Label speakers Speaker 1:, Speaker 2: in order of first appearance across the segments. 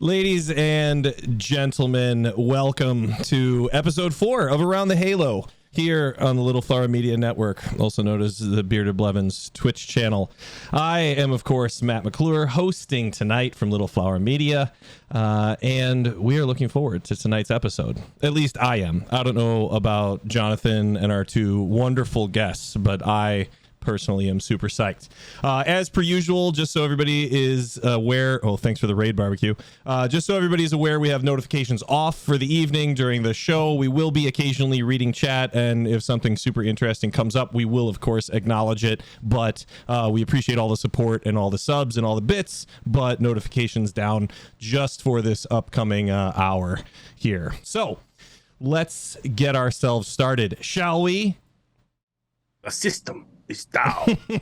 Speaker 1: Ladies and gentlemen, welcome to episode 4 of Around the Halo here on the Little Flower Media Network, also known as the Bearded Blevins Twitch channel. I am, of course, Matt McClure, hosting tonight from Little Flower Media, and we are looking forward to tonight's episode. At least I am. I don't know about Jonathan and our two wonderful guests, but I personally am super psyched. As per usual, just so everybody is aware, thanks for the raid barbecue. Just so everybody is aware, we have notifications off for the evening during the show. We will be occasionally reading chat, and if something super interesting comes up, we will of course acknowledge it, but we appreciate all the support and all the subs and all the bits, but notifications down just for this upcoming hour here. So let's get ourselves started, shall we?
Speaker 2: A system. Style.
Speaker 1: We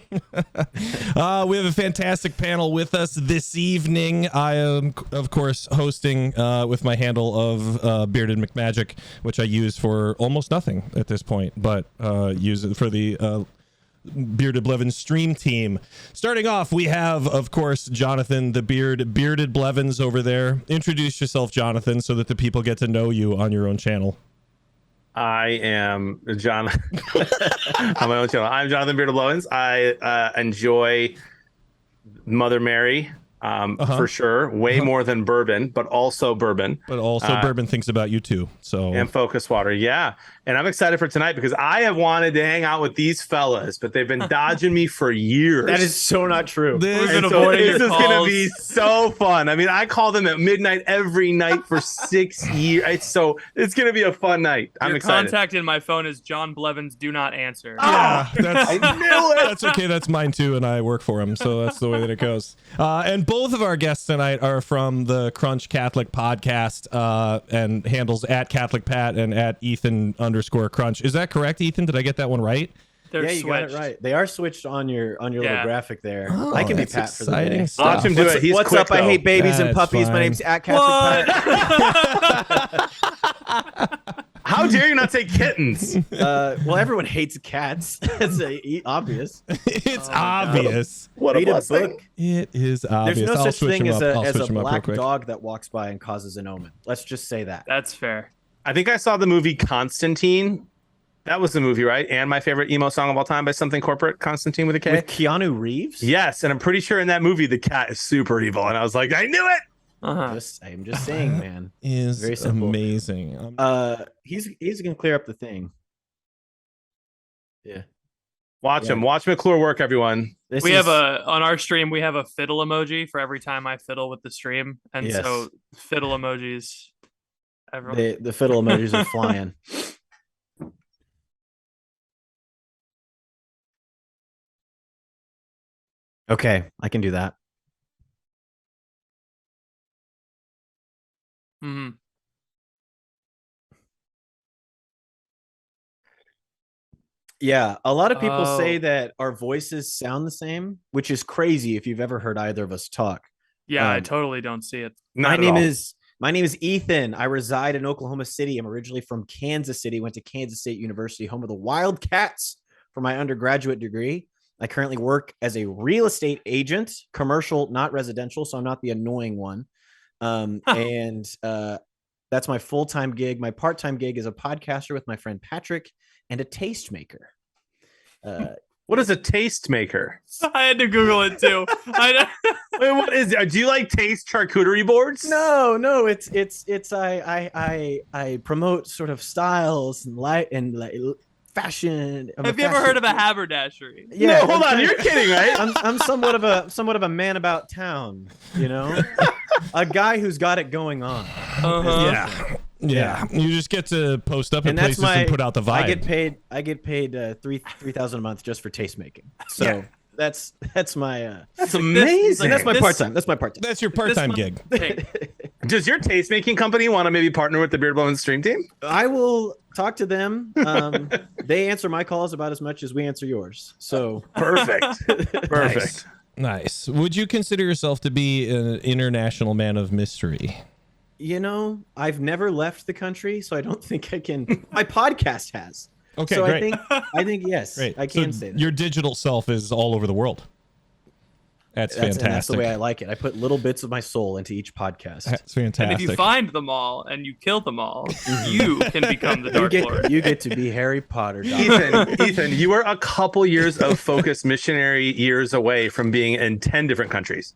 Speaker 1: have a fantastic panel with us this evening. I am, of course, hosting with my handle of Bearded McMagic, which I use for almost nothing at this point, but use it for the Bearded Blevins stream team. Starting off, we have, of course, Jonathan, the Bearded Blevins over there. Introduce yourself, Jonathan, so that the people get to know you on your own channel.
Speaker 2: I am John on my own channel. I'm Jonathan Bearded Blevins. I enjoy Mother Mary for sure, way more than bourbon, but also bourbon.
Speaker 1: But also bourbon thinks about you too. So
Speaker 2: and focus water, yeah. And I'm excited for tonight because I have wanted to hang out with these fellas, but they've been dodging me for years.
Speaker 3: That is so not true.
Speaker 2: This is going to be so fun. I mean, I call them at midnight every night for 6 years. It's going to be a fun night. I'm excited.
Speaker 4: Contact in my phone is John Blevins. Do not answer.
Speaker 1: Yeah,
Speaker 2: I knew it.
Speaker 1: That's okay. That's mine too, and I work for him, so that's the way that it goes. And both of our guests tonight are from the Crunch Catholic podcast, and handles at Catholic Pat and at Ethan_Crunch. Is that correct, Ethan? Did I get that one right?
Speaker 4: They're
Speaker 3: you got it right. They are switched on your little graphic there.
Speaker 1: Oh,
Speaker 3: I can be Pat for the day.
Speaker 2: Watch him do it. He's
Speaker 3: what's
Speaker 2: quick,
Speaker 3: up? I hate babies and puppies.
Speaker 1: Fine.
Speaker 3: My name's at Catholic Pat.
Speaker 2: How dare you not say kittens?
Speaker 3: Well, everyone hates cats. It's obvious.
Speaker 1: It's obvious.
Speaker 2: What a
Speaker 3: Read a
Speaker 2: blessing.
Speaker 3: book.
Speaker 1: It is obvious.
Speaker 3: There's no
Speaker 1: I'll
Speaker 3: such
Speaker 1: switch
Speaker 3: thing
Speaker 1: him
Speaker 3: as
Speaker 1: up. I'll
Speaker 3: a
Speaker 1: switch him up real
Speaker 3: black
Speaker 1: quick.
Speaker 3: dog that walks by and causes an omen. Let's just say that.
Speaker 4: That's fair.
Speaker 2: I think I saw the movie Constantine. That was the movie, right? And my favorite emo song of all time by something corporate, Constantine with a K.
Speaker 3: With Keanu Reeves?
Speaker 2: Yes, and I'm pretty sure in that movie the cat is super evil, and I was like, I knew it.
Speaker 3: I'm just saying, man.
Speaker 1: Is
Speaker 3: Very simple.
Speaker 1: amazing.
Speaker 3: He's gonna clear up the thing. Yeah.
Speaker 2: Watch him. Watch McClure work, everyone.
Speaker 4: We have on our stream, we have a fiddle emoji for every time I fiddle with the stream. And so fiddle emojis. Everyone.
Speaker 3: The fiddle emojis are flying. Okay, I can do that.
Speaker 4: Mm-hmm.
Speaker 3: Yeah, a lot of people say that our voices sound the same, which is crazy if you've ever heard either of us talk.
Speaker 4: Yeah, I totally don't see it.
Speaker 3: My name is Ethan. I reside in Oklahoma City. I'm originally from Kansas City. Went to Kansas State University, home of the Wildcats, for my undergraduate degree. I currently work as a real estate agent, commercial, not residential, so I'm not the annoying one. And that's my full-time gig. My part-time gig is a podcaster with my friend Patrick and a tastemaker.
Speaker 2: What is a tastemaker?
Speaker 4: I had to Google it too.
Speaker 2: Wait, what is it? Do you like taste charcuterie boards?
Speaker 3: No, it's I promote sort of styles and light and like fashion.
Speaker 4: Have you ever heard of a haberdashery?
Speaker 3: Yeah,
Speaker 2: No, hold on. You're kidding, right?
Speaker 3: I'm somewhat of a man about town, you know, a guy who's got it going on.
Speaker 1: Yeah. You just get to post up in places and put out the vibe.
Speaker 3: I get paid $3,000 a month just for taste making. So that's my
Speaker 2: that's amazing.
Speaker 3: That's my part time. That's
Speaker 1: That's your part-time gig.
Speaker 4: Hey,
Speaker 2: Does your taste making company want to maybe partner with the Beard Blevins stream team?
Speaker 3: I will talk to them. They answer my calls about as much as we answer yours. So
Speaker 2: Perfect. Perfect.
Speaker 1: Nice. Would you consider yourself to be an international man of mystery?
Speaker 3: You know, I've never left the country, so I don't think I can. My podcast has.
Speaker 1: Okay,
Speaker 3: so
Speaker 1: great.
Speaker 3: I think yes,
Speaker 1: Great.
Speaker 3: I can
Speaker 1: So
Speaker 3: say that.
Speaker 1: your digital self is all over the world. That's fantastic.
Speaker 3: And that's the way I like it. I put little bits of my soul into each podcast.
Speaker 1: That's fantastic.
Speaker 4: And if you find them all and you kill them all, you can become the Dark Lord.
Speaker 3: You get to be Harry Potter.
Speaker 2: Ethan, you are a couple years of focused missionary years away from being in 10 different countries.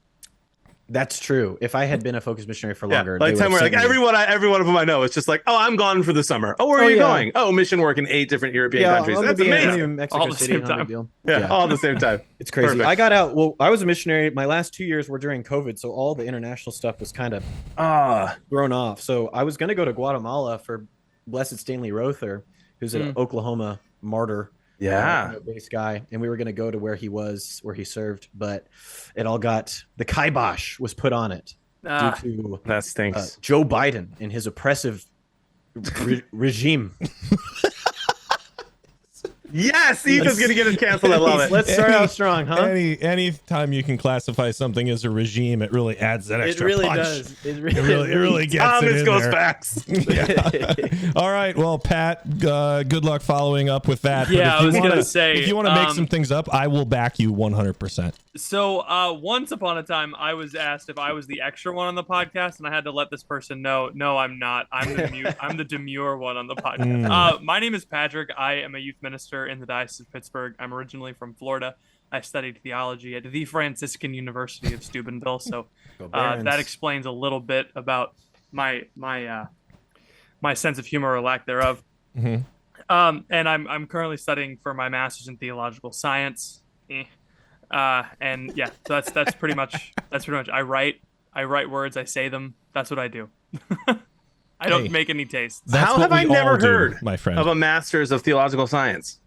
Speaker 3: That's true. If I had been a focused missionary for longer,
Speaker 2: like time where like every one of them I know, it's just like, oh, I'm gone for the summer. Oh, where are you going? Oh, mission work in 8 different European countries. That's amazing.
Speaker 3: Mexico City, no big deal.
Speaker 2: Yeah, all at the same time.
Speaker 3: It's crazy.
Speaker 2: Perfect.
Speaker 3: I got out. Well, I was a missionary. My last 2 years were during COVID, so all the international stuff was kind of thrown off. So I was going to go to Guatemala for Blessed Stanley Rother, who's an Oklahoma martyr.
Speaker 2: Yeah,
Speaker 3: base guy, and we were going to go to where he served, but it all got the kibosh was put on it due to
Speaker 2: that stinks.
Speaker 3: Joe Biden and his oppressive regime.
Speaker 2: Yes, Ethan's gonna get it canceled. I love it.
Speaker 3: Let's start out strong, huh?
Speaker 1: Any time you can classify something as a regime, it really adds that extra
Speaker 3: punch.
Speaker 1: Does.
Speaker 3: It really
Speaker 1: gets
Speaker 2: Thomas
Speaker 1: it in
Speaker 2: goes
Speaker 1: there.
Speaker 2: facts.
Speaker 1: All right, well, Pat, good luck following up with that.
Speaker 4: Yeah, I was gonna say,
Speaker 1: if you want to make some things up, I will back you 100%.
Speaker 4: So once upon a time, I was asked if I was the extra one on the podcast, and I had to let this person know, no, I'm not. I'm the demure one on the podcast. My name is Patrick. I am a youth minister in the Diocese of Pittsburgh. I'm originally from Florida. I studied theology at the Franciscan University of Steubenville, so that explains a little bit about my sense of humor or lack thereof. And I'm currently studying for my master's in theological science. And yeah, so that's pretty much I write words, I say them. That's what I do. I don't make any taste.
Speaker 2: How have I never heard,
Speaker 1: my friend,
Speaker 2: of a master's of theological science?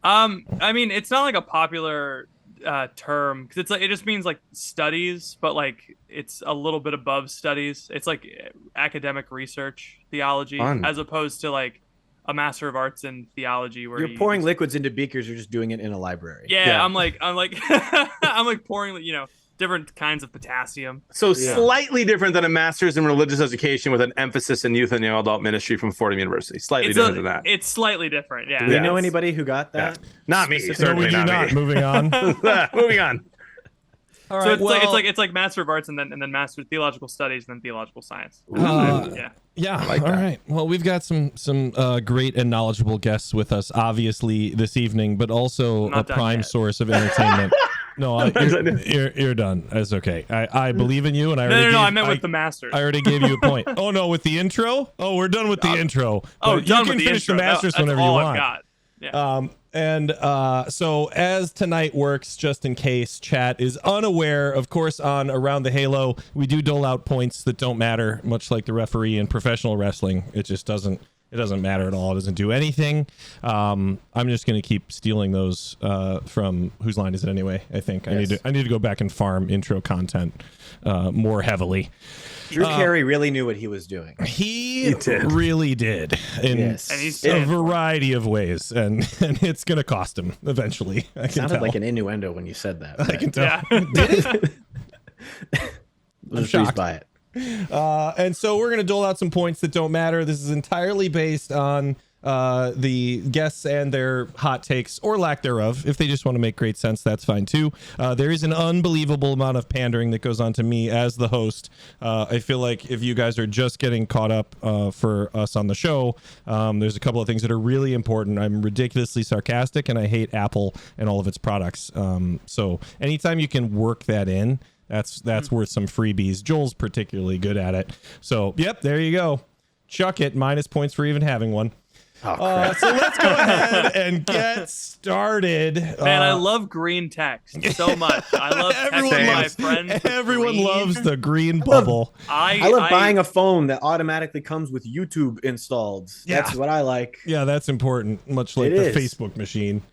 Speaker 4: I mean, it's not like a popular term because it's like it just means like studies, but like it's a little bit above studies. It's like academic research theology as opposed to like a Master of Arts in theology where
Speaker 3: you're pouring liquids into beakers. You're just doing it in a library.
Speaker 4: Yeah. I'm like I'm like pouring different kinds of potassium.
Speaker 2: So slightly different than a master's in religious education with an emphasis in youth and young adult ministry from Fordham University. Slightly different than that.
Speaker 4: It's slightly different. Yeah.
Speaker 3: Do you know anybody who got that?
Speaker 2: Yeah. Not me. Certainly
Speaker 1: no,
Speaker 2: not me.
Speaker 1: Moving on.
Speaker 2: Moving on.
Speaker 4: All right, so it's like Master of Arts and then Master of Theological Studies and then Theological Science.
Speaker 1: Yeah.
Speaker 2: Like
Speaker 1: all right. Well, we've got some great and knowledgeable guests with us, obviously this evening, but also a prime source of entertainment. No, you're done. That's okay. I believe in you, and I
Speaker 4: meant with the Masters.
Speaker 1: I already gave you a point. Oh no, with the intro? Oh, we're done with the intro.
Speaker 4: Oh,
Speaker 1: but you can
Speaker 4: with the
Speaker 1: finish
Speaker 4: intro.
Speaker 1: the Masters
Speaker 4: That's
Speaker 1: whenever
Speaker 4: all
Speaker 1: you want.
Speaker 4: I've got. Yeah.
Speaker 1: So as tonight works, just in case chat is unaware, of course, on Around the Halo, we do dole out points that don't matter, much like the referee in professional wrestling. It just doesn't matter at all. It doesn't do anything. I'm just going to keep stealing those from Whose Line Is It Anyway? I think I need to go back and farm intro content more heavily.
Speaker 3: Drew Carey really knew what he was doing.
Speaker 1: He really did in a variety of ways, and it's going to cost him eventually. I can
Speaker 3: sounded
Speaker 1: tell.
Speaker 3: like an innuendo when you said that.
Speaker 1: I can tell.
Speaker 4: Yeah.
Speaker 1: Did it?
Speaker 3: I'm shocked by it.
Speaker 1: And so we're going to dole out some points that don't matter. This is entirely based on the guests and their hot takes or lack thereof. If they just want to make great sense, that's fine too. There is an unbelievable amount of pandering that goes on to me as the host. I feel like if you guys are just getting caught up for us on the show, there's a couple of things that are really important. I'm ridiculously sarcastic and I hate Apple and all of its products. So anytime you can work that in, that's worth some freebies. Joel's particularly good at it. So, yep, there you go. Chuck it. -, points for even having one. So let's go ahead and get started.
Speaker 4: Man, I love green text so much. I love texting my friends.
Speaker 1: Everyone loves the green bubble.
Speaker 3: I love buying a phone that automatically comes with YouTube installed. That's what I like.
Speaker 1: Yeah, that's important. Much like the Facebook machine.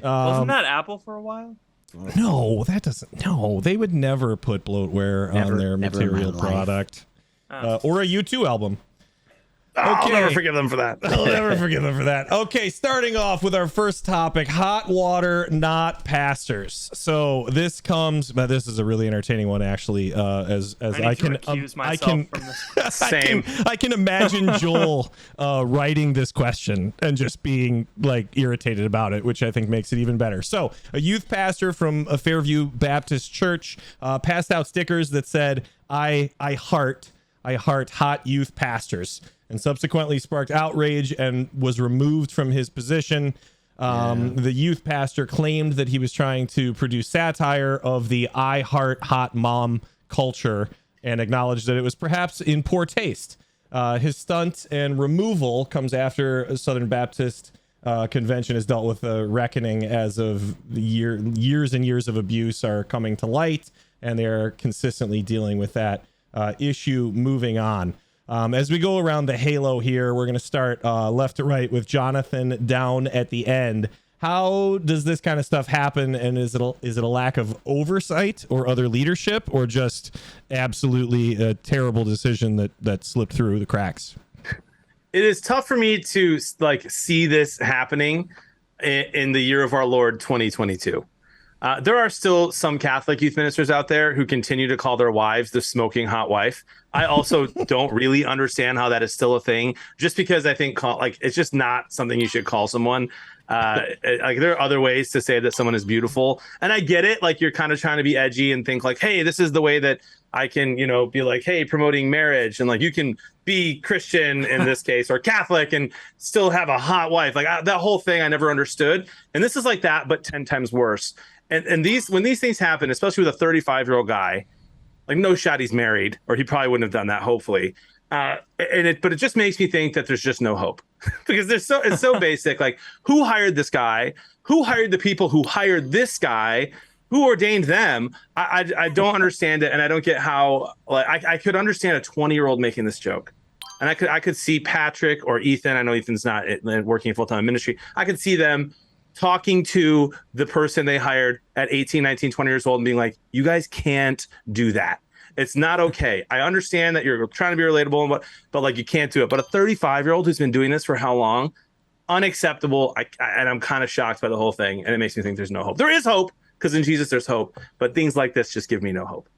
Speaker 4: Wasn't that Apple for a while?
Speaker 1: No, that doesn't. No, they would never put bloatware on their material product or a U2 album.
Speaker 2: I'll never forgive them for that.
Speaker 1: I'll never forgive them for that. Okay, starting off with our first topic, hot water, not pastors. So this comes, but this is a really entertaining one actually. As I can
Speaker 2: Same.
Speaker 1: I can imagine Joel writing this question and just being like irritated about it, which I think makes it even better. So a youth pastor from a Fairview Baptist church passed out stickers that said, I heart hot youth pastors, and subsequently sparked outrage and was removed from his position. The youth pastor claimed that he was trying to produce satire of the I heart hot mom culture and acknowledged that it was perhaps in poor taste. His stunt and removal comes after a Southern Baptist convention has dealt with a reckoning as of the years and years of abuse are coming to light, and they're consistently dealing with that issue. Moving on. As we go around the halo here, we're going to start left to right with Jonathan down at the end. How does this kind of stuff happen, and is it a lack of oversight or other leadership, or just absolutely a terrible decision that slipped through the cracks?
Speaker 2: It is tough for me to see this happening in the year of our Lord 2022. There are still some Catholic youth ministers out there who continue to call their wives the smoking hot wife. I also don't really understand how that is still a thing, just because I think it's just not something you should call someone. There are other ways to say that someone is beautiful. And I get it. Like, you're kind of trying to be edgy and think like, hey, this is the way that I can, be like, hey, promoting marriage. And like, you can be Christian in this case or Catholic and still have a hot wife. Like that whole thing I never understood. And this is like that, but 10 times worse. And when these things happen, especially with a 35-year-old guy, like, no shot he's married, or he probably wouldn't have done that, hopefully. But it just makes me think that there's just no hope because it's so basic. Like, who hired this guy? Who hired the people who hired this guy? Who ordained them? I don't understand it, and I don't get how. Like, I could understand a 20-year-old making this joke, and I could see Patrick or Ethan. I know Ethan's not working full-time ministry. I could see them talking to the person they hired at 18, 19, 20 years old and being like, you guys can't do that. It's not okay. I understand that you're trying to be relatable, but like, you can't do it. But a 35-year-old who's been doing this for how long? Unacceptable. And I'm kind of shocked by the whole thing. And it makes me think there's no hope. There is hope, because in Jesus there's hope. But things like this just give me no hope.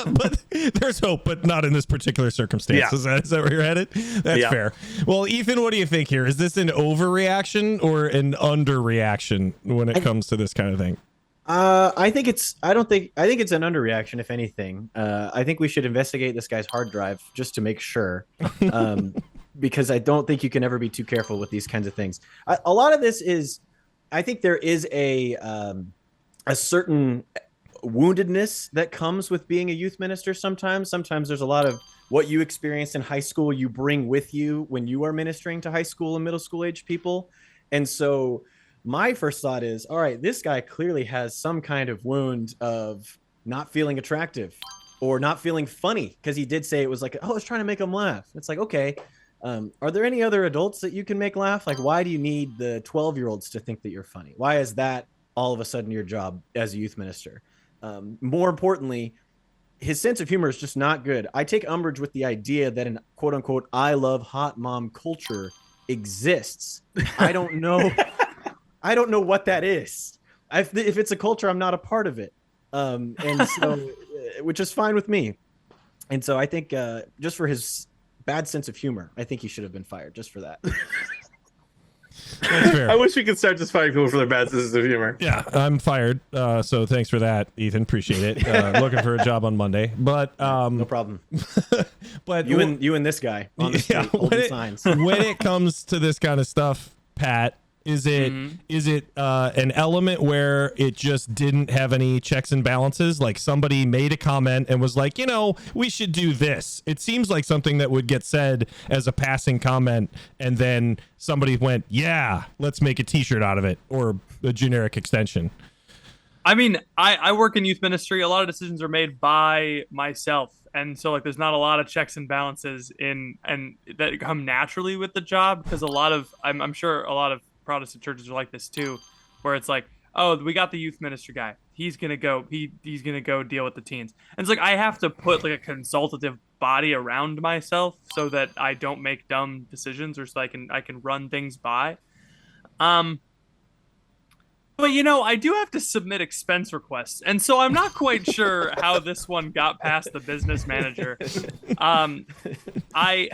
Speaker 1: But there's hope, but not in this particular circumstance. Yeah. Is that where you're headed? That's fair. Well, Ethan, what do you think here? Is this an overreaction or an underreaction when it comes to this kind of thing?
Speaker 3: I think it's an underreaction, if anything. I think we should investigate this guy's hard drive just to make sure. Because I don't think you can ever be too careful with these kinds of things. A lot of this is, I think there is a certain woundedness that comes with being a youth minister. Sometimes there's a lot of what you experienced in high school you bring with you when you are ministering to high school and middle school age people. And so my first thought is, all right, this guy clearly has some kind of wound of not feeling attractive or not feeling funny, because he did say it was like, oh, I was trying to make him laugh. It's like, okay, are there any other adults that you can make laugh? Like, why do you need the 12-year-olds to think that you're funny? Why is that all of a sudden your job as a youth minister? More importantly, his sense of humor is just not good. I take umbrage with the idea that an quote unquote I love hot mom culture exists. I don't know. I don't know what that is. If it's a culture, I'm not a part of it. And so, which is fine with me. And so I think just for his bad sense of humor, I think he should have been fired just for that.
Speaker 1: That's fair.
Speaker 2: I wish we could start just firing people for their bad senses of humor.
Speaker 1: Yeah, I'm fired. So thanks for that, Ethan. Appreciate it. Looking for a job on Monday, but
Speaker 3: no problem.
Speaker 1: But
Speaker 3: you and this guy on the street holding signs.
Speaker 1: When it comes to this kind of stuff, Pat, is it an element where it just didn't have any checks and balances? Like, somebody made a comment and was like, we should do this. It seems like something that would get said as a passing comment, and then somebody went, yeah, let's make a t-shirt out of it, or a generic extension.
Speaker 4: I mean, I work in youth ministry. A lot of decisions are made by myself. And so, like, there's not a lot of checks and balances and that come naturally with the job, because I'm sure a lot of Protestant churches are like this too, where it's like, oh, we got the youth minister guy. He's gonna go. He's gonna go deal with the teens. And it's like, I have to put like a consultative body around myself so that I don't make dumb decisions, or so I can run things by. But I do have to submit expense requests, and so I'm not quite sure how this one got past the business manager. I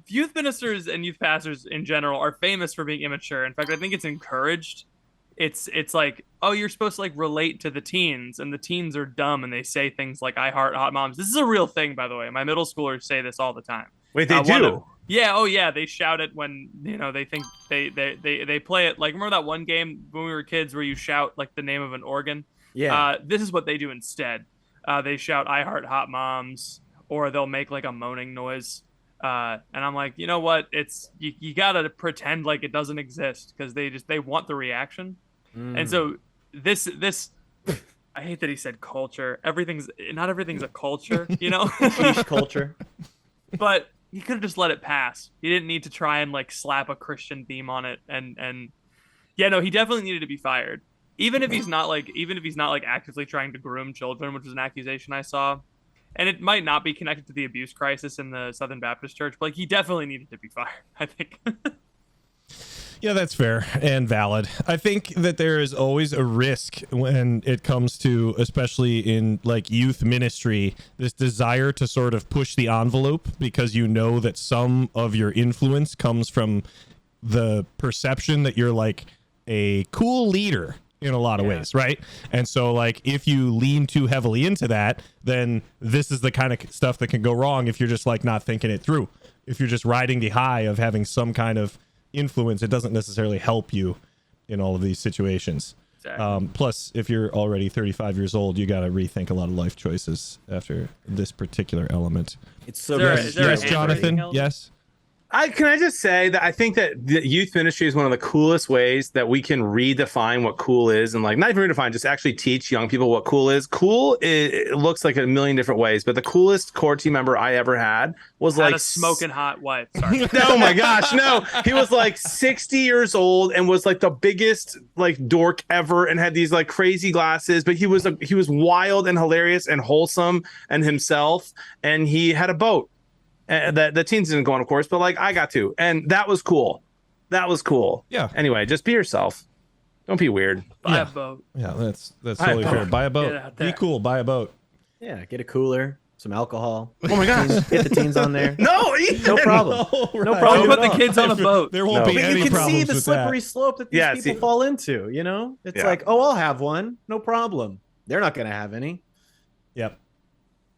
Speaker 4: Youth ministers and youth pastors in general are famous for being immature. In fact, I think it's encouraged. It's like, oh, you're supposed to like relate to the teens, and the teens are dumb and they say things like "I heart hot moms." This is a real thing, by the way. My middle schoolers say this all the time.
Speaker 2: Wait, they do?
Speaker 4: Yeah, oh yeah, they shout it when they think they play it. Like, remember that one game when we were kids where you shout like the name of an organ?
Speaker 3: Yeah.
Speaker 4: This is what they do instead. They shout "I heart hot moms," or they'll make like a moaning noise. And I'm like, you know what? It's you gotta pretend like it doesn't exist, because they want the reaction. And so this I hate that he said culture. Not everything's a culture,
Speaker 3: Sheesh culture.
Speaker 4: But he could have just let it pass. He didn't need to try and like slap a Christian theme on it. And yeah, no, he definitely needed to be fired. Even if he's not like actively trying to groom children, which was an accusation I saw. And it might not be connected to the abuse crisis in the Southern Baptist Church, but like, he definitely needed to be fired, I think.
Speaker 1: Yeah, that's fair and valid. I think that there is always a risk when it comes to, especially in like youth ministry, this desire to sort of push the envelope, because you know that some of your influence comes from the perception that you're like a cool leader in a lot of ways, right? And so like if you lean too heavily into that, then this is the kind of stuff that can go wrong if you're just like not thinking it through. If you're just riding the high of having some kind of influence, it doesn't necessarily help you in all of these situations.
Speaker 4: Exactly.
Speaker 1: Plus, if you're already 35 years old, you got to rethink a lot of life choices after this particular element.
Speaker 3: It's so
Speaker 4: Is there
Speaker 1: Yes,
Speaker 4: a
Speaker 1: Jonathan.
Speaker 4: handwriting
Speaker 1: Yes.
Speaker 2: Can I just say that I think that the youth ministry is one of the coolest ways that we can redefine what cool is, and like not even redefine, just actually teach young people what cool is. Cool, it looks like a million different ways, but the coolest core team member I ever had was
Speaker 4: Had
Speaker 2: like
Speaker 4: a smoking hot wife. Sorry.
Speaker 2: Oh my gosh, no. He was like 60 years old and was like the biggest like dork ever, and had these like crazy glasses, but he was wild and hilarious and wholesome and himself, and he had a boat. The teens didn't go on, of course, but like I got to, and that was cool.
Speaker 1: Yeah.
Speaker 2: Anyway, just be yourself. Don't be weird.
Speaker 4: Buy a boat.
Speaker 1: Yeah, that's totally fair. Buy a
Speaker 4: Get
Speaker 1: boat.
Speaker 4: out
Speaker 1: Be
Speaker 4: there.
Speaker 1: cool. Buy a boat.
Speaker 3: Yeah, get a cooler, some alcohol.
Speaker 2: Oh my gosh.
Speaker 3: Get the teens on there.
Speaker 2: No, Ethan.
Speaker 3: No problem.
Speaker 1: Oh,
Speaker 3: No
Speaker 1: right.
Speaker 3: problem.
Speaker 4: Don't put
Speaker 3: at
Speaker 4: the
Speaker 3: all.
Speaker 4: kids on a boat.
Speaker 1: There won't
Speaker 2: No.
Speaker 1: be
Speaker 3: But
Speaker 1: any
Speaker 3: you can
Speaker 1: problems
Speaker 3: see the
Speaker 1: with
Speaker 3: slippery
Speaker 1: that.
Speaker 3: slope that these
Speaker 2: Yeah,
Speaker 3: people
Speaker 2: see-
Speaker 3: fall into, It's
Speaker 2: Yeah.
Speaker 3: like, oh, I'll have one. No problem. They're not going to have any.
Speaker 1: Yep.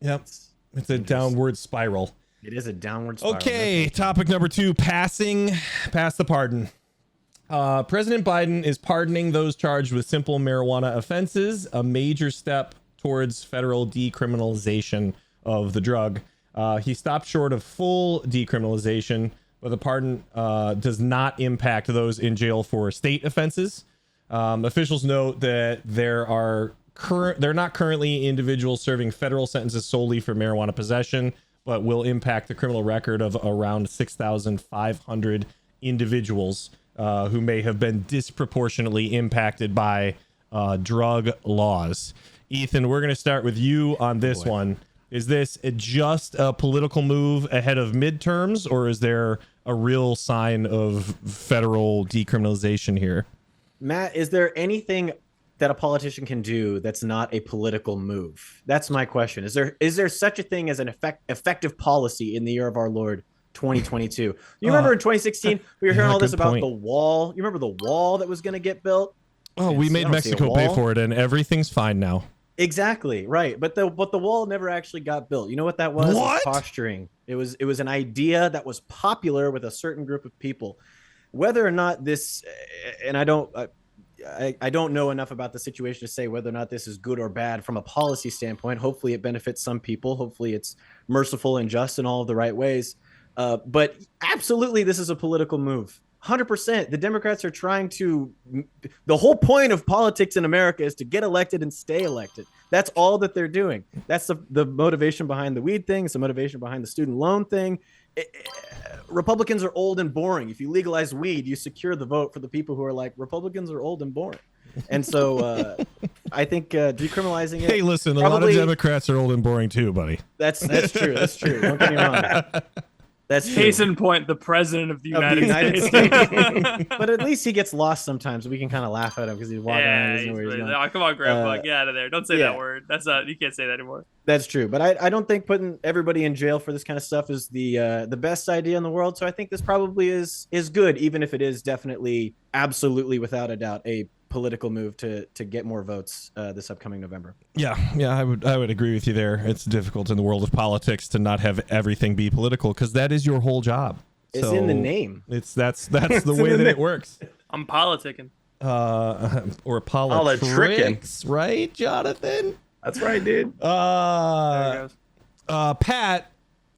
Speaker 1: It's a downward spiral.
Speaker 3: It is a downward spiral.
Speaker 1: Okay, topic number 2, pass the pardon. President Biden is pardoning those charged with simple marijuana offenses, a major step towards federal decriminalization of the drug. He stopped short of full decriminalization, but the pardon does not impact those in jail for state offenses. Officials note that they're not currently individuals serving federal sentences solely for marijuana possession, but will impact the criminal record of around 6,500 individuals who may have been disproportionately impacted by drug laws. Ethan, we're going to start with you on this one. Is this just a political move ahead of midterms, or is there a real sign of federal decriminalization here?
Speaker 3: Matt, is there anything that a politician can do that's not a political move? That's my question. Is there such a thing as an effective policy in the year of our Lord 2022? You remember in 2016 we were hearing all this about the wall? You remember the wall that was going to get built?
Speaker 1: Oh, we made Mexico pay for it, and everything's fine now.
Speaker 3: Exactly, right. But the wall never actually got built. You know what that was?
Speaker 1: What?
Speaker 3: It was posturing. It was an idea that was popular with a certain group of people. Whether or not this, and I don't know enough about the situation to say whether or not this is good or bad from a policy standpoint. Hopefully it benefits some people. Hopefully it's merciful and just in all of the right ways. But absolutely, this is a political move. 100%. The Democrats are trying to, the whole point of politics in America is to get elected and stay elected. That's all that they're doing. That's the motivation behind the weed thing. It's the motivation behind the student loan thing. Republicans are old and boring. If you legalize weed, you secure the vote for the people who are like, Republicans are old and boring. And so I think decriminalizing it.
Speaker 1: Hey, listen, a lot of Democrats are old and boring too, buddy.
Speaker 3: That's true. That's true. Don't get me wrong. That's true.
Speaker 4: Case in point, the president of the United
Speaker 3: States.
Speaker 4: States.
Speaker 3: But at least he gets lost sometimes. We can kind of laugh at him because he's walking around. He doesn't know where he's going.
Speaker 4: Oh, come on, Grandpa, get out of there! Don't say that word. That's not. You can't say that anymore.
Speaker 3: That's true. But I don't think putting everybody in jail for this kind of stuff is the best idea in the world. So I think this probably is good, even if it is definitely, absolutely, without a doubt, a political move to get more votes this upcoming November.
Speaker 1: Yeah, I would agree with you there. It's difficult in the world of politics to not have everything be political because that is your whole job.
Speaker 3: It's in the name.
Speaker 1: That's the way that it works.
Speaker 4: I'm politicking.
Speaker 1: Or politics, right, Jonathan?
Speaker 2: That's right, dude.
Speaker 4: There it goes.
Speaker 1: Pat,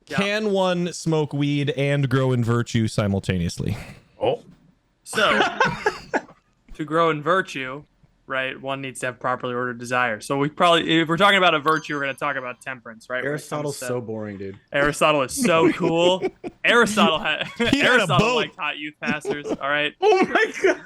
Speaker 1: can one smoke weed and grow in virtue simultaneously?
Speaker 2: Oh,
Speaker 4: so. To grow in virtue, right, one needs to have properly ordered desire. So if we're talking about a virtue, we're going to talk about temperance, right?
Speaker 3: Aristotle's so boring, dude.
Speaker 4: Aristotle is so cool. Aristotle liked hot youth pastors. All right.
Speaker 2: Oh my god.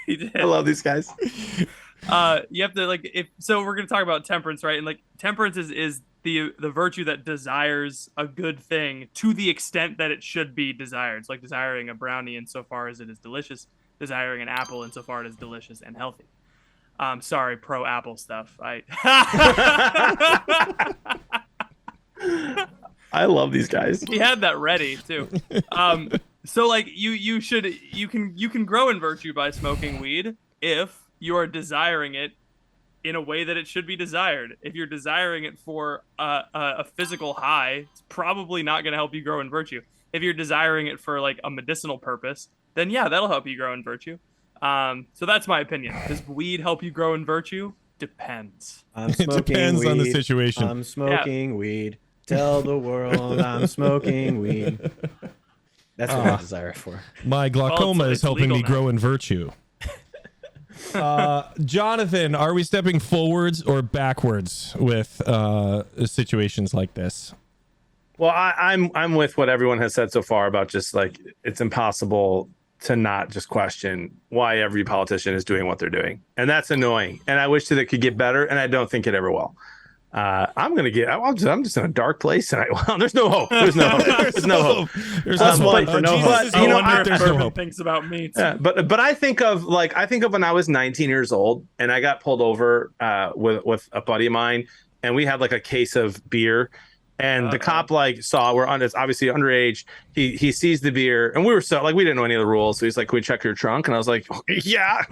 Speaker 4: He did.
Speaker 2: I love these guys.
Speaker 4: You have to we're going to talk about temperance, right? And temperance is the virtue that desires a good thing to the extent that it should be desired. It's like desiring a brownie insofar as it is delicious. Desiring an apple insofar as it is delicious and healthy. Sorry, pro apple stuff. I
Speaker 2: love these guys.
Speaker 4: He had that ready too. So you can grow in virtue by smoking weed if you are desiring it in a way that it should be desired. If you're desiring it for a physical high, it's probably not going to help you grow in virtue. If you're desiring it for a medicinal purpose, then yeah, that'll help you grow in virtue. So that's my opinion. Does weed help you grow in virtue? Depends.
Speaker 1: It depends on the situation.
Speaker 3: I'm smoking weed. Tell the world I'm smoking weed. That's what I desire it for.
Speaker 1: My glaucoma is helping me grow in virtue. Jonathan, are we stepping forwards or backwards with situations like this?
Speaker 2: Well, I'm with what everyone has said so far about just it's impossible to not just question why every politician is doing what they're doing, and that's annoying. And I wish that it could get better, and I don't think it ever will. I'm just in a dark place tonight. Well, there's no hope. There's no hope. There's no hope.
Speaker 1: There's one for no hope.
Speaker 4: I wonder if Bourbon thinks about me too.
Speaker 2: Yeah, but I think of when I was 19 years old and I got pulled over with a buddy of mine, and we had a case of beer. And the cop saw it's obviously underage. He sees the beer, and we were we didn't know any of the rules. So he's like, "Can we check your trunk?" And I was like, oh, "Yeah,"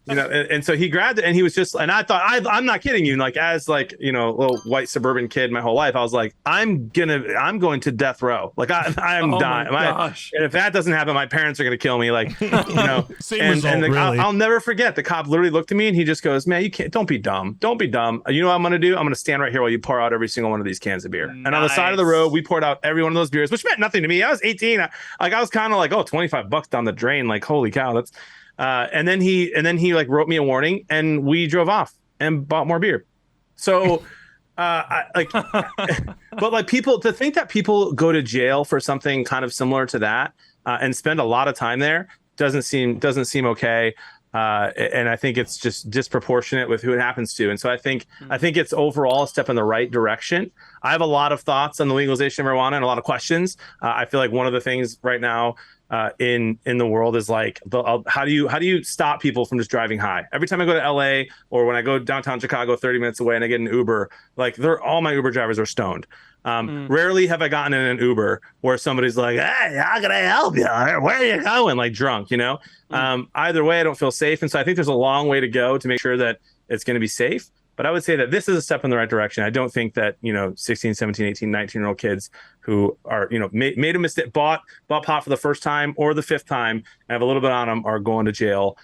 Speaker 2: and so he grabbed it, and he was just, and I thought, I'm not kidding you. As little white suburban kid, my whole life, I was like, I'm going to death row. I'm dying. And if that doesn't happen, my parents are gonna kill me.
Speaker 1: Same result, really.
Speaker 2: I'll never forget. The cop literally looked at me, and he just goes, "Man, you can't. Don't be dumb. Don't be dumb. You know what I'm gonna do? I'm gonna stand right here while you pour out every single one of these cans of beer." And on the side of the road, we poured out every one of those beers, which meant nothing to me. I was 18. I was kind of oh, $25 down the drain. Holy cow. That's and then he wrote me a warning, and we drove off and bought more beer. So but people, to think that people go to jail for something kind of similar to that and spend a lot of time there doesn't seem okay. And I think it's just disproportionate with who it happens to. And so I think it's overall a step in the right direction. I have a lot of thoughts on the legalization of marijuana and a lot of questions. I feel like one of the things right now in the world is how do you stop people from just driving high? Every time I go to LA or when I go downtown Chicago 30 minutes away and I get an Uber, all my Uber drivers are stoned. Rarely have I gotten in an Uber where somebody's like, "Hey, how can I help you? Where are you going?" Drunk, Either way, I don't feel safe. And so I think there's a long way to go to make sure that it's going to be safe. But I would say that this is a step in the right direction. I don't think that, 16, 17, 18, 19-year-old kids who are, made a mistake, bought pot for the first time or the fifth time and have a little bit on them are going to jail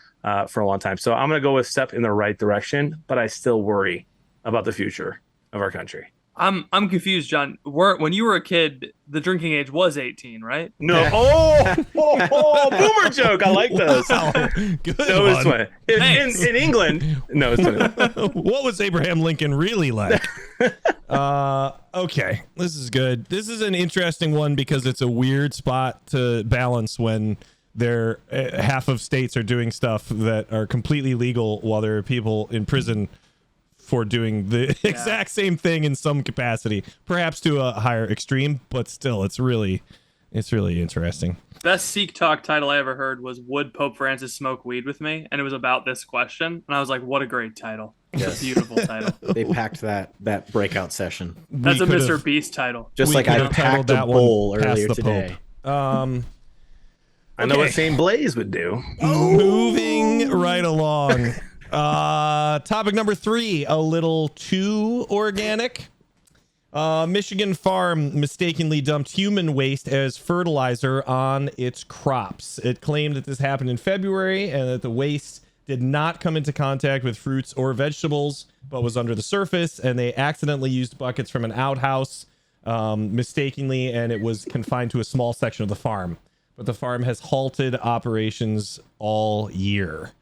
Speaker 2: for a long time. So I'm going to go with step in the right direction, but I still worry about the future of our country.
Speaker 4: I'm confused, John. When you were a kid, the drinking age was 18, right?
Speaker 2: No. Boomer joke. I like those.
Speaker 1: Wow. Good
Speaker 2: one. In England, no. It's
Speaker 1: what was Abraham Lincoln really like? Okay, this is good. This is an interesting one because it's a weird spot to balance when they're half of states are doing stuff that are completely legal while there are people in prison for doing the exact same thing in some capacity, perhaps to a higher extreme, but still it's really interesting.
Speaker 4: Best Sikh talk title I ever heard was "Would Pope Francis Smoke Weed with Me?" And it was about this question, and I was like, "What a great title! Yes. Beautiful title."
Speaker 3: They packed that breakout session.
Speaker 4: That's a Mr. Beast title.
Speaker 3: Just like I packed a bowl earlier today.
Speaker 2: I know what St. Blaise would do.
Speaker 1: Moving right along. Topic number 3, a little too organic. Michigan farm mistakenly dumped human waste as fertilizer on its crops. It claimed that this happened in February and that the waste did not come into contact with fruits or vegetables, but was under the surface, and they accidentally used buckets from an outhouse mistakenly, and it was confined to a small section of the farm. But the farm has halted operations all year.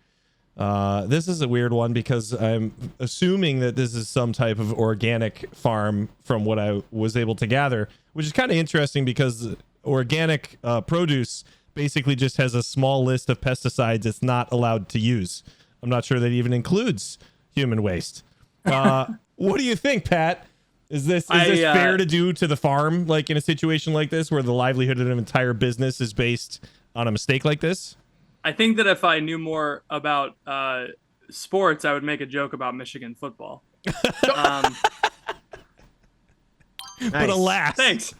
Speaker 1: This is a weird one because I'm assuming that this is some type of organic farm from what I was able to gather, which is kind of interesting because organic produce basically just has a small list of pesticides it's not allowed to use. I'm not sure that even includes human waste. What do you think, Pat? Is this fair to do to the farm, like in a situation like this where the livelihood of an entire business is based on a mistake like this?
Speaker 4: I think that if I knew more about sports, I would make a joke about Michigan football.
Speaker 1: But alas.
Speaker 4: Thanks.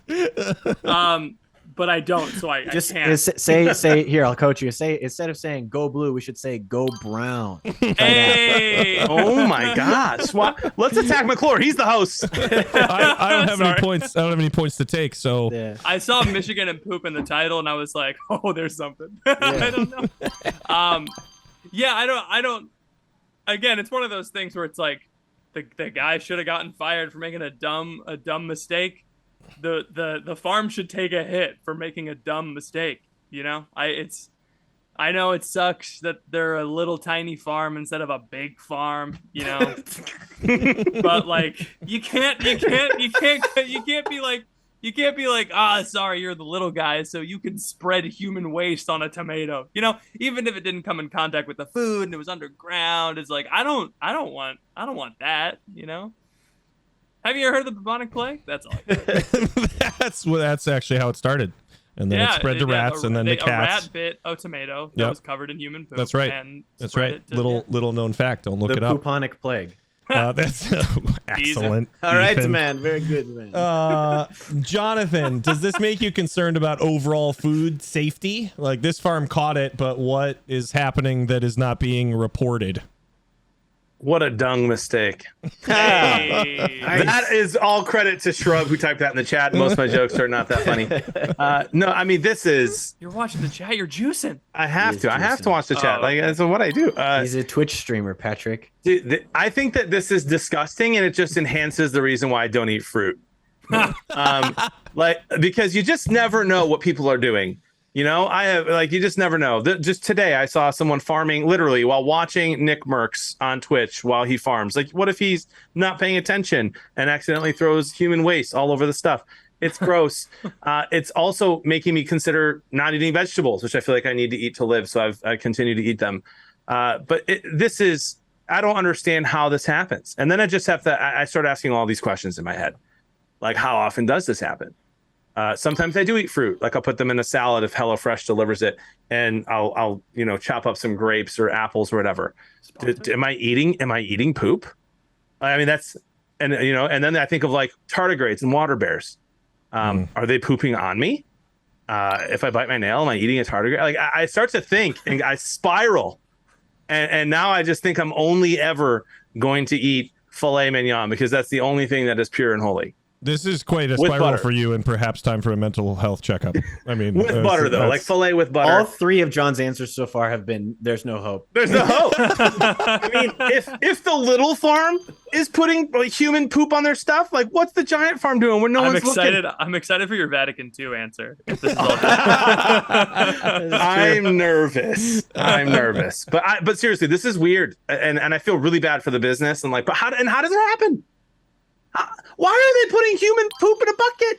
Speaker 4: But I don't, so I can't.
Speaker 3: Say here, I'll coach you. Say, instead of saying go blue, we should say go brown.
Speaker 4: Hey!
Speaker 2: Oh my gosh. Let's attack McClure. He's the host.
Speaker 1: I don't have any points. I don't have any points to take, so
Speaker 3: Yeah.
Speaker 4: I saw Michigan and poop in the title, and I was like, "Oh, there's something." I don't know. I don't. Again, it's one of those things where it's like the guy should have gotten fired for making a dumb mistake. The farm should take a hit for making a dumb mistake. You know, I know it sucks that they're a little tiny farm instead of a big farm, you know. But like you can't be like, sorry, you're the little guy, so you can spread human waste on a tomato. You know, even if it didn't come in contact with the food and it was underground, it's like I don't want that, you know. Have you ever heard of the bubonic plague? That's all.
Speaker 1: That's actually how it started, and then it spread to rats, and then to cats. A
Speaker 4: rat bit a tomato that was covered in human poop.
Speaker 1: That's right. That's right. Little known fact. Don't look it up.
Speaker 3: The bubonic plague.
Speaker 1: That's excellent.
Speaker 3: All right, man. Very good, man.
Speaker 1: Jonathan, does this make you concerned about overall food safety? Like this farm caught it, but what is happening that is not being reported?
Speaker 2: What a dung mistake.
Speaker 4: Hey.
Speaker 2: That is all credit to Shrub, who typed that in the chat. Most of my jokes are not that funny. No, I mean, this is...
Speaker 4: You're watching the chat. You're juicing.
Speaker 2: I have to watch the chat. Like, that's what I do.
Speaker 3: He's a Twitch streamer, Patrick.
Speaker 2: Dude, I think that this is disgusting, and it just enhances the reason why I don't eat fruit. Because you just never know what people are doing. You know, you just never know. Just today, I saw someone farming literally while watching Nick Merckx on Twitch while he farms. Like, what if he's not paying attention and accidentally throws human waste all over the stuff? It's gross. It's also making me consider not eating vegetables, which I feel like I need to eat to live. So I continue to eat them. But I don't understand how this happens. And then I just I start asking all these questions in my head. Like, how often does this happen? Sometimes I do eat fruit. Like I'll put them in a salad if HelloFresh delivers it, and I'll chop up some grapes or apples or whatever. Am I eating poop? I mean, and then I think of like tardigrades and water bears. Are they pooping on me? If I bite my nail, am I eating a tardigrade? Like I start to think and I spiral, and now I just think I'm only ever going to eat filet mignon because that's the only thing that is pure and holy.
Speaker 1: This is quite a spiral for you, and perhaps time for a mental health checkup. I mean,
Speaker 2: with butter though, like filet with butter.
Speaker 3: All 3 of John's answers so far have been there's no hope.
Speaker 2: There's no hope. I mean, if the little farm is putting human poop on their stuff, like what's the giant farm doing when no one's looking?
Speaker 4: I'm excited for your Vatican II answer. If this is all
Speaker 2: I'm nervous. But seriously, this is weird, and I feel really bad for the business. And like, but how does it happen? Why are they putting human poop in a bucket?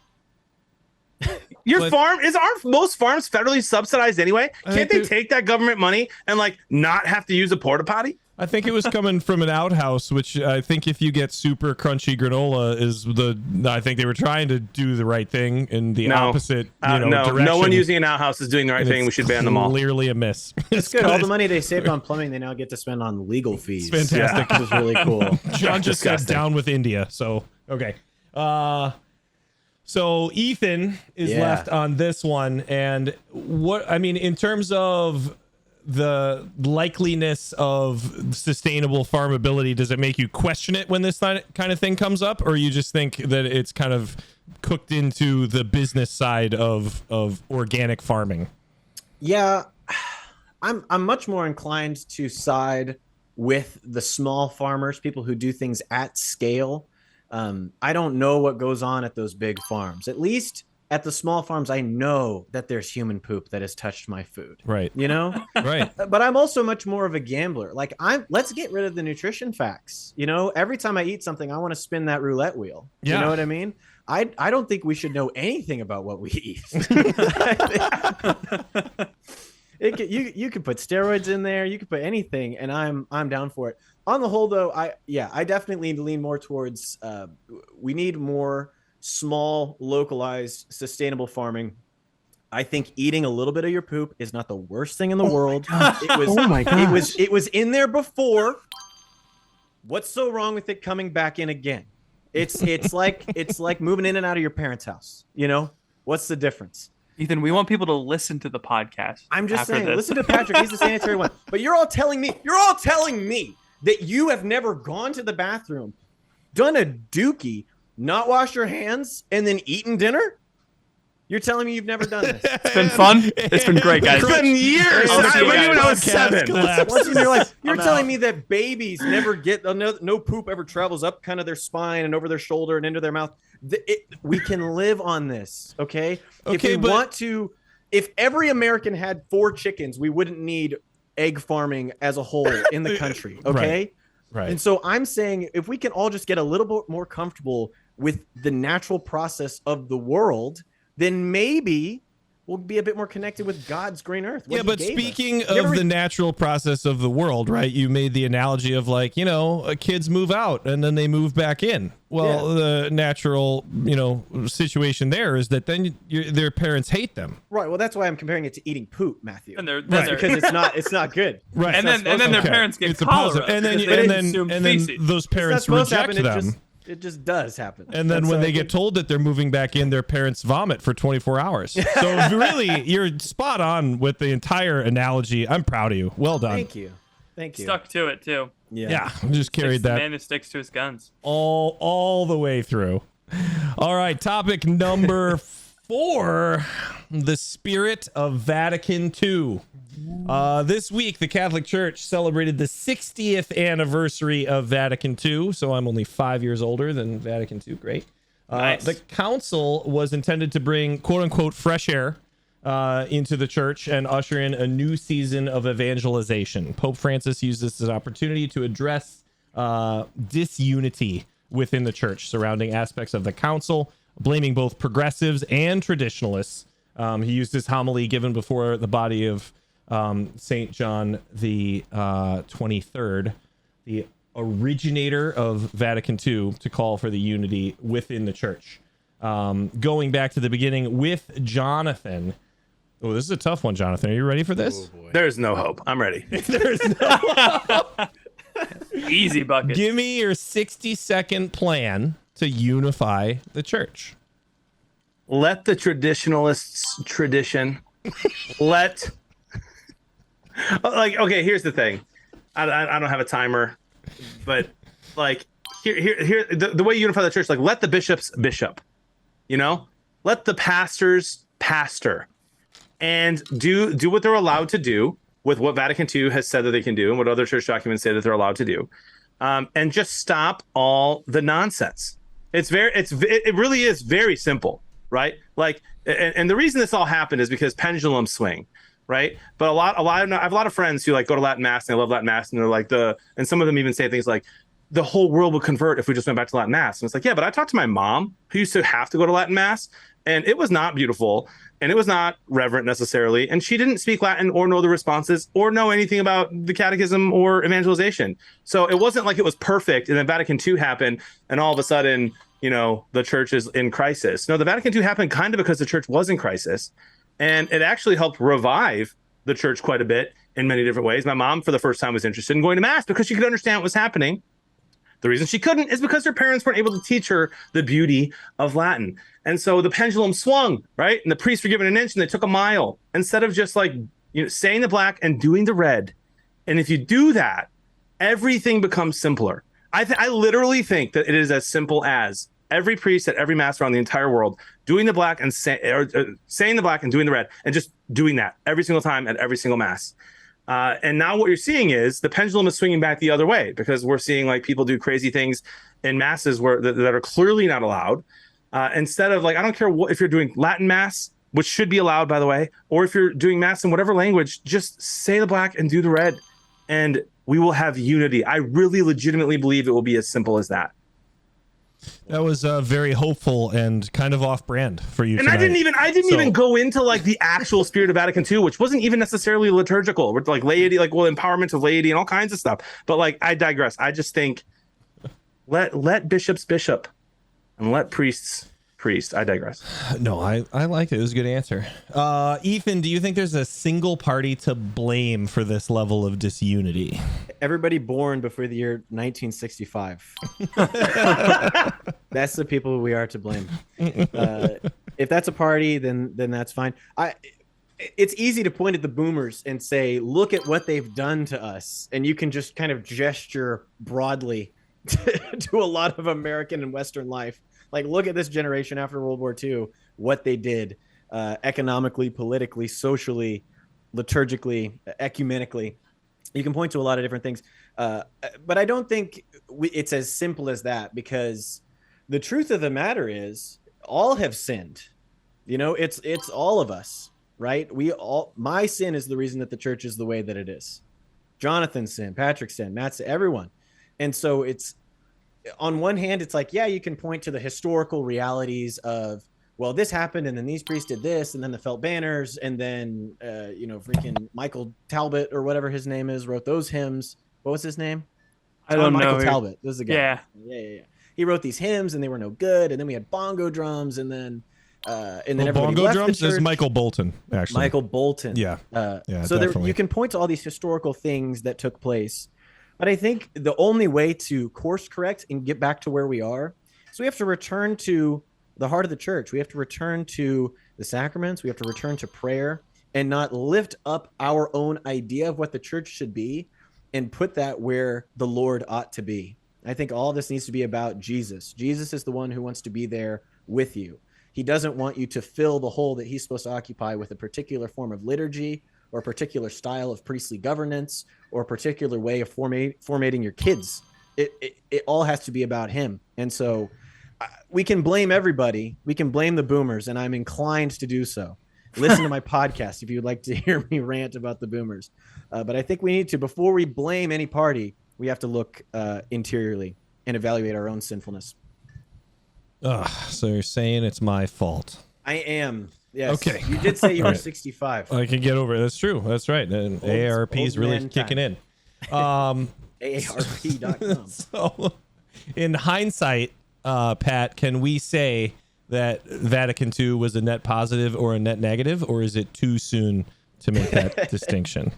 Speaker 2: Aren't most farms federally subsidized anyway? Can't they take that government money and like not have to use a porta potty?
Speaker 1: I think it was coming from an outhouse, which I think if you get super crunchy granola I think they were trying to do the right thing in the opposite direction.
Speaker 2: No one using an outhouse is doing the right thing. We should ban them all.
Speaker 1: Clearly a miss.
Speaker 3: It's good. All the money they saved on plumbing, they now get to spend on legal fees.
Speaker 1: It's fantastic.
Speaker 3: Which is really cool.
Speaker 1: John just said down with India. So, okay. So Ethan is left on this one. And in terms of the likeliness of sustainable farmability, does it make you question it when this kind of thing comes up, or you just think that it's kind of cooked into the business side of organic farming?
Speaker 3: Yeah, I'm much more inclined to side with the small farmers, people who do things at scale. I don't know what goes on at those big farms. At least at the small farms, I know that there's human poop that has touched my food.
Speaker 1: Right.
Speaker 3: You know?
Speaker 1: Right.
Speaker 3: But I'm also much more of a gambler. Like let's get rid of the nutrition facts. You know, every time I eat something, I want to spin that roulette wheel. Yeah. You know what I mean? I don't think we should know anything about what we eat. You could put steroids in there, you could put anything, and I'm down for it. On the whole, though, I definitely lean more towards we need more small, localized, sustainable farming. I think eating a little bit of your poop is not the worst thing in the world. It was in there before. What's so wrong with it coming back in again? It's like moving in and out of your parents' house. You know, what's the difference?
Speaker 4: Ethan, we want people to listen to the podcast.
Speaker 3: I'm just saying, listen to Patrick. He's the sanitary one. But you're all telling me that you have never gone to the bathroom, done a dookie, not washed your hands, and then eaten dinner? You're telling me you've never done this?
Speaker 4: It's been fun. It's been great, guys.
Speaker 2: It's been years. When I was 7.
Speaker 3: You're telling me that babies never get no poop ever travels up kind of their spine and over their shoulder and into their mouth. We can live on this, okay? If every American had 4 chickens, we wouldn't need egg farming as a whole in the country, okay?
Speaker 1: Right.
Speaker 3: And so I'm saying if we can all just get a little bit more comfortable with the natural process of the world, then maybe we'll be a bit more connected with God's green earth.
Speaker 1: Yeah, but speaking of the natural process of the world, right? You made the analogy of like, kids move out and then they move back in. Well, the natural, situation there is that then their parents hate them.
Speaker 3: Right. Well, that's why I'm comparing it to eating poop, Matthew.
Speaker 4: And they're
Speaker 3: because it's not good.
Speaker 1: Right.
Speaker 4: And then their parents get cholera.
Speaker 1: And then those parents reject them.
Speaker 3: It just does happen.
Speaker 1: And then when they get told that they're moving back in, their parents vomit for 24 hours. So really, you're spot on with the entire analogy. I'm proud of you. Well done.
Speaker 3: Thank you.
Speaker 4: Stuck to it too.
Speaker 1: Yeah, just carried that.
Speaker 4: The man who sticks to his guns.
Speaker 1: All the way through. All right, topic number 4, the Spirit of Vatican II. This week, the Catholic Church celebrated the 60th anniversary of Vatican II, so I'm only 5 years older than Vatican II. Great.
Speaker 4: Nice.
Speaker 1: The council was intended to bring, quote-unquote, fresh air into the church and usher in a new season of evangelization. Pope Francis used this as an opportunity to address disunity within the church surrounding aspects of the council, blaming both progressives and traditionalists. He used his homily given before the body of St. John the 23rd, the originator of Vatican II, to call for the unity within the church. Going back to the beginning with Jonathan. Oh, this is a tough one, Jonathan. Are you ready for this?
Speaker 2: Oh, there's no hope. I'm ready.
Speaker 1: There's no hope.
Speaker 4: Easy bucket.
Speaker 1: Give me your 60-second plan to unify the church.
Speaker 2: Let the traditionalists tradition. Okay, here's the thing. I don't have a timer, but like here the way you unify the church, like let the bishops bishop, let the pastors pastor, and do what they're allowed to do with what Vatican II has said that they can do and what other church documents say that they're allowed to do, and just stop all the nonsense. It really is very simple, right? Like, and the reason this all happened is because pendulums swing. Right. But I have a lot of friends who like go to Latin Mass and they love Latin Mass and they're like and some of them even say things like, the whole world would convert if we just went back to Latin Mass. And it's like, yeah, but I talked to my mom who used to have to go to Latin Mass, and it was not beautiful, and it was not reverent necessarily, and she didn't speak Latin or know the responses or know anything about the catechism or evangelization. So it wasn't like it was perfect, and then Vatican II happened, and all of a sudden, the church is in crisis. No, the Vatican II happened kind of because the church was in crisis, and it actually helped revive the church quite a bit in many different ways. My mom, for the first time, was interested in going to Mass because she could understand what was happening. The reason she couldn't is because her parents weren't able to teach her the beauty of Latin. And so the pendulum swung, right? And the priests were given an inch and they took a mile instead of just saying the black and doing the red. And if you do that, everything becomes simpler. I literally think that it is as simple as every priest at every Mass around the entire world doing the black and saying the black and doing the red, and just doing that every single time at every single Mass. And now what you're seeing is the pendulum is swinging back the other way, because we're seeing people do crazy things in Masses that are clearly not allowed. Instead of I don't care if you're doing Latin Mass, which should be allowed, by the way, or if you're doing Mass in whatever language, just say the black and do the red, and we will have unity. I really legitimately believe it will be as simple as that.
Speaker 1: That was very hopeful and kind of off-brand for you.
Speaker 2: And
Speaker 1: tonight.
Speaker 2: I didn't even go into the actual Spirit of Vatican II, which wasn't even necessarily liturgical, with laity, empowerment of laity and all kinds of stuff. But I digress. I just think let bishops bishop and let priests priest. I digress.
Speaker 1: No, I liked it. It was a good answer. Ethan, do you think there's a single party to blame for this level of disunity?
Speaker 3: Everybody born before the year 1965. That's the people we are to blame. If that's a party, then that's fine. It's easy to point at the boomers and say, look at what they've done to us. And you can just kind of gesture broadly to a lot of American and Western life. Look at this generation after World War II, what they did economically, politically, socially, liturgically, ecumenically. You can point to a lot of different things. But I don't think it's as simple as that, because the truth of the matter is all have sinned. It's all of us, right? My sin is the reason that the church is the way that it is. Jonathan's sin, Patrick's sin, Matt's sin, everyone. And so it's, on one hand, it's yeah, you can point to the historical realities of, well, this happened, and then these priests did this, and then the felt banners, and then, freaking Michael Talbot or whatever his name is wrote those hymns. What was his name?
Speaker 4: I don't know.
Speaker 3: Michael Talbot. This is the guy.
Speaker 4: Yeah.
Speaker 3: He wrote these hymns, and they were no good. And then we had bongo drums, and then everybody
Speaker 1: bongo
Speaker 3: left
Speaker 1: drums
Speaker 3: the church.
Speaker 1: is Michael Bolton, actually.
Speaker 3: Michael Bolton.
Speaker 1: Yeah.
Speaker 3: So
Speaker 1: definitely.
Speaker 3: you can point to all these historical things that took place. But I think the only way to course correct and get back to where we are is we have to return to the heart of the church. We have to return to the sacraments. We have to return to prayer, and not lift up our own idea of what the church should be and put that where the Lord ought to be. I think all this needs to be about Jesus. Jesus is the one who wants to be there with you. He doesn't want you to fill the hole that he's supposed to occupy with a particular form of liturgy, or a particular style of priestly governance, or a particular way of formating your kids. It all has to be about him. And so we can blame everybody. We can blame the boomers, and I'm inclined to do so. Listen to my podcast if you would like to hear me rant about the boomers. But I think we need to, before we blame any party, we have to look interiorly and evaluate our own sinfulness.
Speaker 1: So you're saying it's my fault?
Speaker 3: I am. Yes.
Speaker 1: Okay.
Speaker 3: You did say you were 65.
Speaker 1: I can get over it. That's true. That's right. And AARP is really kicking in.
Speaker 3: AARP.com.
Speaker 1: So, in hindsight, Pat, can we say that Vatican II was a net positive or a net negative, or is it too soon to make that distinction?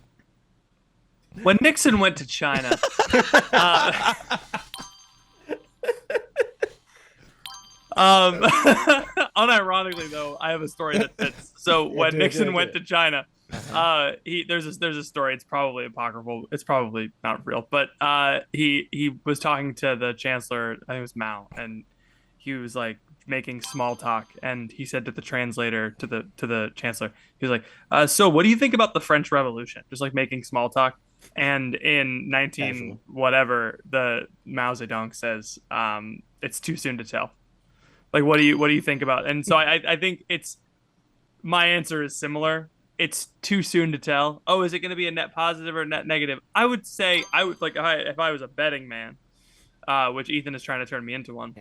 Speaker 4: When Nixon went to China, unironically though, I have a story that fits. So when Nixon went to China, there's a story. It's probably apocryphal. It's probably not real, but he was talking to the chancellor. I think it was Mao, and he was making small talk, and he said to the translator, to the chancellor, he was so what do you think about the French Revolution? Just making small talk. And in 19 whatever, the Mao Zedong says, it's too soon to tell. What do you think about? And so I think my answer is similar. It's too soon to tell. Oh, is it going to be a net positive or a net negative? I would say if I was a betting man, which Ethan is trying to turn me into one.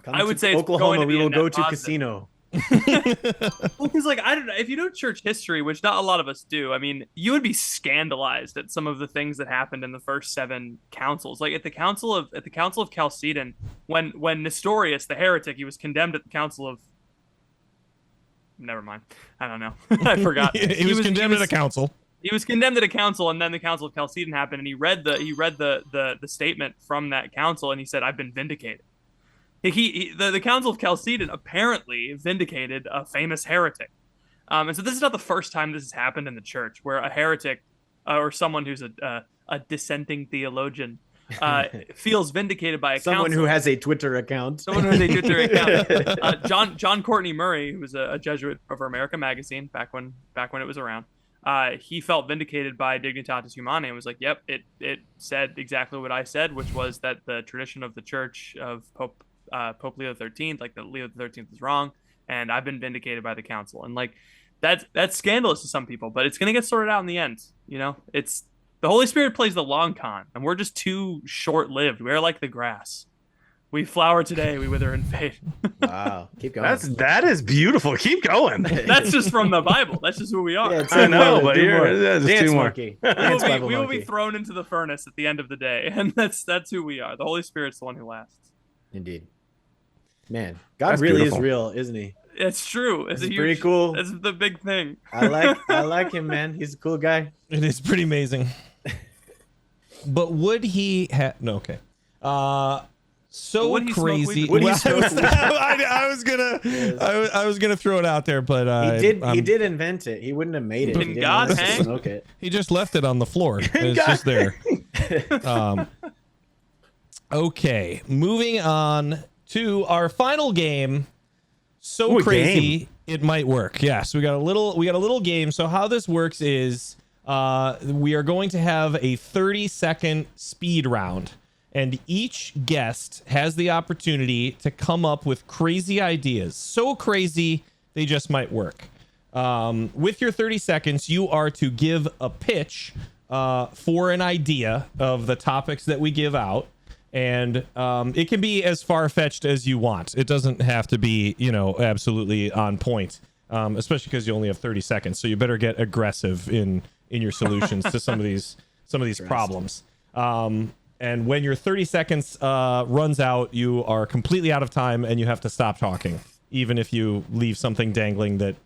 Speaker 3: Come
Speaker 4: I would
Speaker 3: to
Speaker 4: say it's
Speaker 3: Oklahoma.
Speaker 4: going to
Speaker 3: We
Speaker 4: be a
Speaker 3: will
Speaker 4: net
Speaker 3: go to
Speaker 4: positive.
Speaker 3: casino.
Speaker 4: Well, because like I don't know if you know church history, which not a lot of us do. I mean, you would be scandalized at some of the things that happened in the first 7 councils. Like at the council of Chalcedon, when Nestorius, the heretic, he was condemned at the council of. Never mind. I don't know. I forgot.
Speaker 1: he was condemned at a council.
Speaker 4: He was condemned at a council, and then the council of Chalcedon happened, and he read the statement from that council, and he said, "I've been vindicated." The Council of Chalcedon apparently vindicated a famous heretic. And so this is not the first time this has happened in the church, where a heretic or someone who's a dissenting theologian feels vindicated by a
Speaker 3: Someone
Speaker 4: council.
Speaker 3: who has a Twitter account.
Speaker 4: Someone who has a Twitter account. John Courtney Murray, who was a Jesuit over America Magazine back when it was around, he felt vindicated by Dignitatis Humanae and was like, "Yep, it said exactly what I said, which was that the tradition of the Church of Pope Leo XIII, like that Leo XIII is wrong, and I've been vindicated by the council." And like that's scandalous to some people, but it's gonna get sorted out in the end. You know, it's the Holy Spirit plays the long con, and we're just too short-lived. We're like the grass. We flower today, we wither and fade.
Speaker 3: Wow, keep going.
Speaker 2: That is beautiful. Keep going.
Speaker 4: That's just from the Bible. That's just who we are.
Speaker 3: Yeah,
Speaker 2: I know, but here, there's
Speaker 3: Dance
Speaker 2: two more.
Speaker 3: monkey. Dance Bible
Speaker 4: we will
Speaker 3: monkey.
Speaker 4: be thrown into the furnace at the end of the day, and that's who we are. The Holy Spirit's the one who lasts.
Speaker 3: Indeed. Man, God
Speaker 2: That's
Speaker 3: really
Speaker 2: beautiful.
Speaker 3: is real, isn't he?
Speaker 4: It's true. It's
Speaker 3: Pretty cool.
Speaker 4: That's the big thing.
Speaker 3: I like him, man. He's a cool guy.
Speaker 1: It is pretty amazing. But would he have no? Okay. So
Speaker 4: Would he smoke
Speaker 1: crazy.
Speaker 4: weed?
Speaker 3: Would he
Speaker 1: Well,
Speaker 3: smoke weed?
Speaker 1: I was gonna throw it out there, but
Speaker 3: He did invent it. He wouldn't have made it.
Speaker 4: Can
Speaker 3: He didn't
Speaker 4: God
Speaker 3: want us to
Speaker 4: hang?
Speaker 3: smoke it.
Speaker 1: He just left it on the floor. It's just there. Okay, moving on to our final game. So
Speaker 2: Ooh, a
Speaker 1: crazy
Speaker 2: game.
Speaker 1: it might work. Yes, we got a little game. So how this works is we are going to have a 30-second speed round, and each guest has the opportunity to come up with crazy ideas. So crazy they just might work. With your 30 seconds, you are to give a pitch for an idea of the topics that we give out. And it can be as far-fetched as you want. It doesn't have to be, absolutely on point, especially because you only have 30 seconds. So you better get aggressive in your solutions to some of these problems. And when your 30 seconds runs out, you are completely out of time and you have to stop talking, even if you leave something dangling that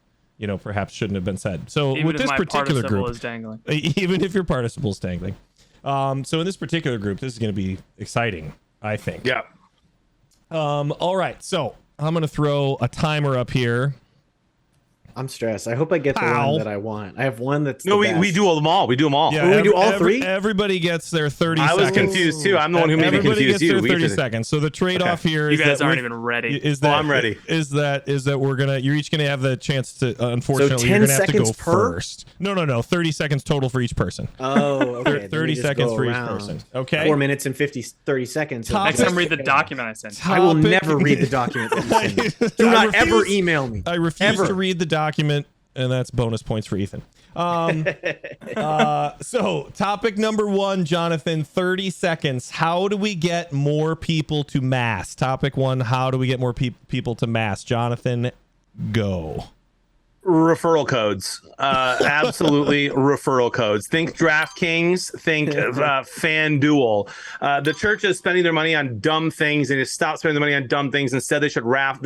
Speaker 1: perhaps shouldn't have been said. So
Speaker 4: Even
Speaker 1: with
Speaker 4: if
Speaker 1: this
Speaker 4: my
Speaker 1: particular
Speaker 4: participle
Speaker 1: group,
Speaker 4: is dangling.
Speaker 1: even if your participle is dangling. So in this particular group, this is going to be exciting, I think.
Speaker 2: Yeah.
Speaker 1: All right. So I'm going to throw a timer up here.
Speaker 3: I'm stressed. I hope I get the
Speaker 1: Ow.
Speaker 3: one that I want. I have one that's
Speaker 2: No,
Speaker 3: the
Speaker 2: we
Speaker 3: best.
Speaker 2: do them all. We do them all.
Speaker 3: Oh, we do all three?
Speaker 1: Everybody gets their 30
Speaker 2: I
Speaker 1: seconds.
Speaker 2: was confused too. I'm the one who made me
Speaker 1: Everybody
Speaker 2: confused
Speaker 1: gets their
Speaker 2: you. We
Speaker 1: 30
Speaker 2: get to-
Speaker 1: seconds. So the trade-off here
Speaker 4: You
Speaker 1: is
Speaker 4: guys
Speaker 1: that
Speaker 4: aren't
Speaker 1: with-
Speaker 4: even ready.
Speaker 1: Is that
Speaker 2: I'm ready.
Speaker 1: Is that you're each gonna have the chance to unfortunately
Speaker 3: 10
Speaker 1: you're gonna have to go
Speaker 3: seconds per?
Speaker 1: first. No. 30 seconds total for each person.
Speaker 3: Oh, okay. Then we
Speaker 1: 30
Speaker 3: just
Speaker 1: seconds
Speaker 3: go
Speaker 1: for each
Speaker 3: around.
Speaker 1: person. Okay.
Speaker 3: 4 minutes and 30 seconds.
Speaker 1: Top-
Speaker 4: Next time, read the document I sent.
Speaker 3: I will
Speaker 1: Topic-
Speaker 3: never read the document that you send me. Do
Speaker 1: I
Speaker 3: not ever
Speaker 1: refuse-
Speaker 3: email me.
Speaker 1: I refuse
Speaker 3: Ever.
Speaker 1: to read the document, and that's bonus points for Ethan. So topic number 1, Jonathan, 30 seconds. How do we get more people to mass? Topic 1, how do we get more people to mass? Jonathan, go.
Speaker 2: Referral codes. Absolutely referral codes. Think DraftKings, think FanDuel. The church is spending their money on dumb things and to stop spending their money on dumb things. Instead, they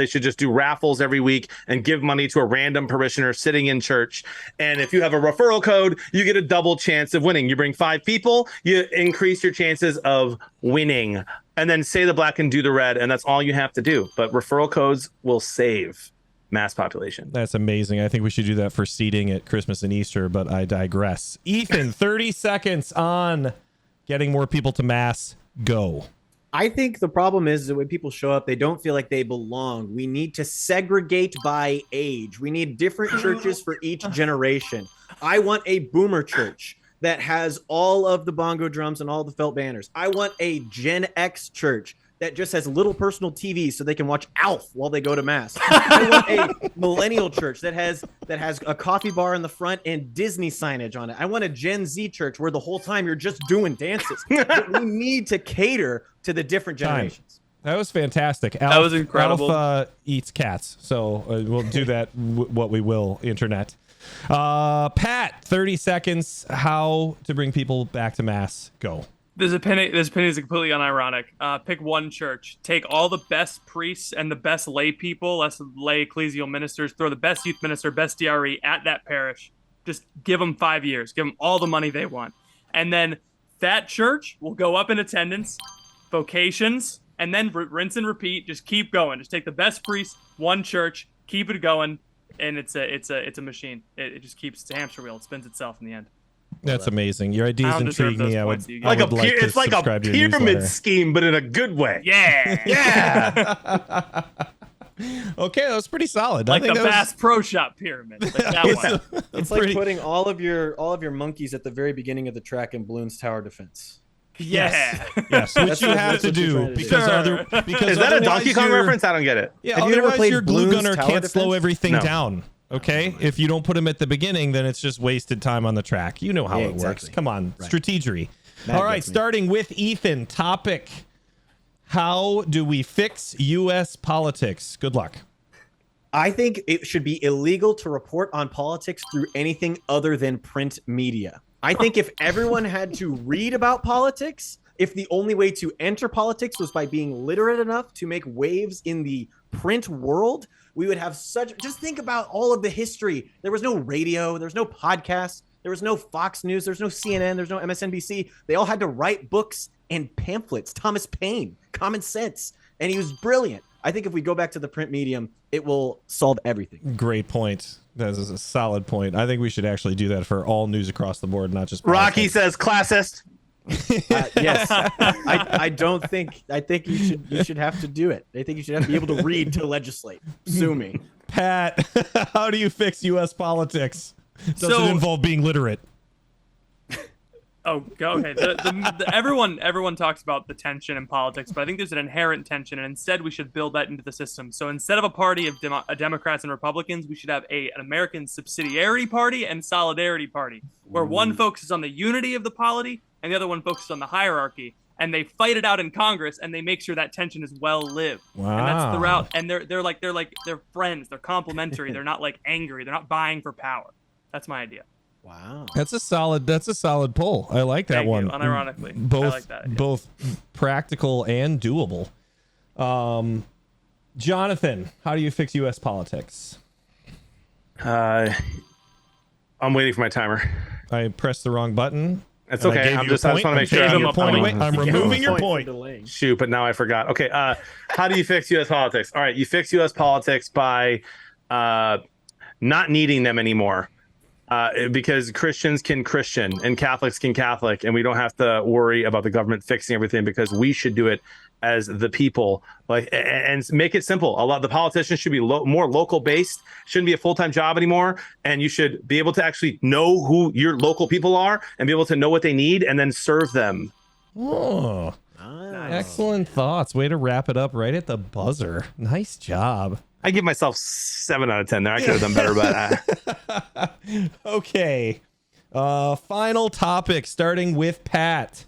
Speaker 2: should just do raffles every week and give money to a random parishioner sitting in church. And if you have a referral code, you get a double chance of winning. You bring 5 people, you increase your chances of winning. And then say the black and do the red, and that's all you have to do. But referral codes will save mass population.
Speaker 1: That's amazing. I think we should do that for seating at Christmas and Easter, but I digress. Ethan, 30 seconds on getting more people to mass. Go.
Speaker 3: I think the problem is that when people show up, they don't feel like they belong. We need to segregate by age. We need different churches for each generation. I want a boomer church that has all of the bongo drums and all the felt banners. I want a Gen X church that just has little personal TVs so they can watch Alf while they go to mass. I want a millennial church that has a coffee bar in the front and Disney signage on it. I want a Gen Z church where the whole time you're just doing dances. We need to cater to the different generations.
Speaker 1: That was fantastic.
Speaker 4: That was incredible.
Speaker 1: Alf eats cats, so we'll do that. What we will, internet. Pat, 30 seconds. How to bring people back to mass? Go.
Speaker 4: This opinion is completely unironic. Pick one church. Take all the best priests and the best lay people, lay ecclesial ministers, throw the best youth minister, best DRE at that parish. Just give them 5 years. Give them all the money they want. And then that church will go up in attendance, vocations, and then rinse and repeat. Just keep going. Just take the best priest, one church, keep it going, and it's a machine. It just keeps, it's a hamster wheel. It spins itself in the end.
Speaker 1: That's amazing. Your ideas intrigue me.
Speaker 2: It's like a pyramid scheme, but in a good way.
Speaker 4: Yeah.
Speaker 2: Yeah.
Speaker 1: Okay, that was pretty solid.
Speaker 4: Like
Speaker 1: I think
Speaker 4: the Bass Pro Shop pyramid. Like that one.
Speaker 3: It's like putting all of your monkeys at the very beginning of the track in Bloons Tower Defense.
Speaker 4: Yeah.
Speaker 1: Yes, which you have to do because
Speaker 2: is that a Donkey Kong reference? I don't get it.
Speaker 1: Yeah,
Speaker 3: have you ever played
Speaker 1: your glue
Speaker 3: Bloons
Speaker 1: gunner
Speaker 3: Tower
Speaker 1: can't
Speaker 3: Defense?
Speaker 1: slow everything
Speaker 2: No.
Speaker 1: down. Okay, if you don't put them at the beginning, then it's just wasted time on the track. You know how it works. Come on, strategery. All right, starting with Ethan. Topic: how do we fix U.S. politics? Good luck.
Speaker 3: I think it should be illegal to report on politics through anything other than print media. I think if everyone had to read about politics, if the only way to enter politics was by being literate enough to make waves in the print world, we would have just think about all of the history. There was no radio, there was no podcast, there was no Fox News, there's no CNN, there's no MSNBC. They all had to write books and pamphlets. Thomas Paine, Common Sense, and he was brilliant. I think if we go back to the print medium, it will solve everything.
Speaker 1: Great point. That is a solid point. I think we should actually do that for all news across the board, not just politics.
Speaker 2: Rocky says classist.
Speaker 3: Yes, I don't think. I think you should have to do it. I think you should have to be able to read to legislate. Sue me,
Speaker 1: Pat. How do you fix U.S. politics? Does it involve being literate?
Speaker 4: Oh, go okay. Everyone talks about the tension in politics, but I think there's an inherent tension, and instead we should build that into the system. So instead of a party of Democrats and Republicans, we should have an American subsidiarity party and solidarity party, where one focuses on the unity of the polity and the other one focuses on the hierarchy, and they fight it out in Congress, and they make sure that tension is well lived.
Speaker 1: Wow.
Speaker 4: And that's the route. And they're friends. They're complementary. They're not like angry. They're not vying for power. That's my idea.
Speaker 3: wow,
Speaker 1: That's a solid pull. I like that
Speaker 4: Thank
Speaker 1: one.
Speaker 4: you. Unironically,
Speaker 1: Both,
Speaker 4: I like that idea.
Speaker 1: both practical and doable. Jonathan, how do you fix U.S. politics?
Speaker 2: I'm waiting for my timer.
Speaker 1: I pressed the wrong button.
Speaker 2: It's okay. I just want to make sure
Speaker 1: I'm removing your point.
Speaker 2: Shoot, but now I forgot. Okay. How do you fix U.S. politics? All right. You fix U.S. politics by not needing them anymore. Because Christians can Christian and Catholics can Catholic, and we don't have to worry about the government fixing everything because we should do it as the people, and make it simple. The politicians should be more local based. Shouldn't be a full-time job anymore, and you should be able to actually know who your local people are and be able to know what they need and then serve them.
Speaker 1: Oh, excellent thoughts. Way to wrap it up right at the buzzer. Nice job.
Speaker 2: I give myself 7 out of 10 there. I could have done better, but
Speaker 1: okay. Final topic, starting with Pat.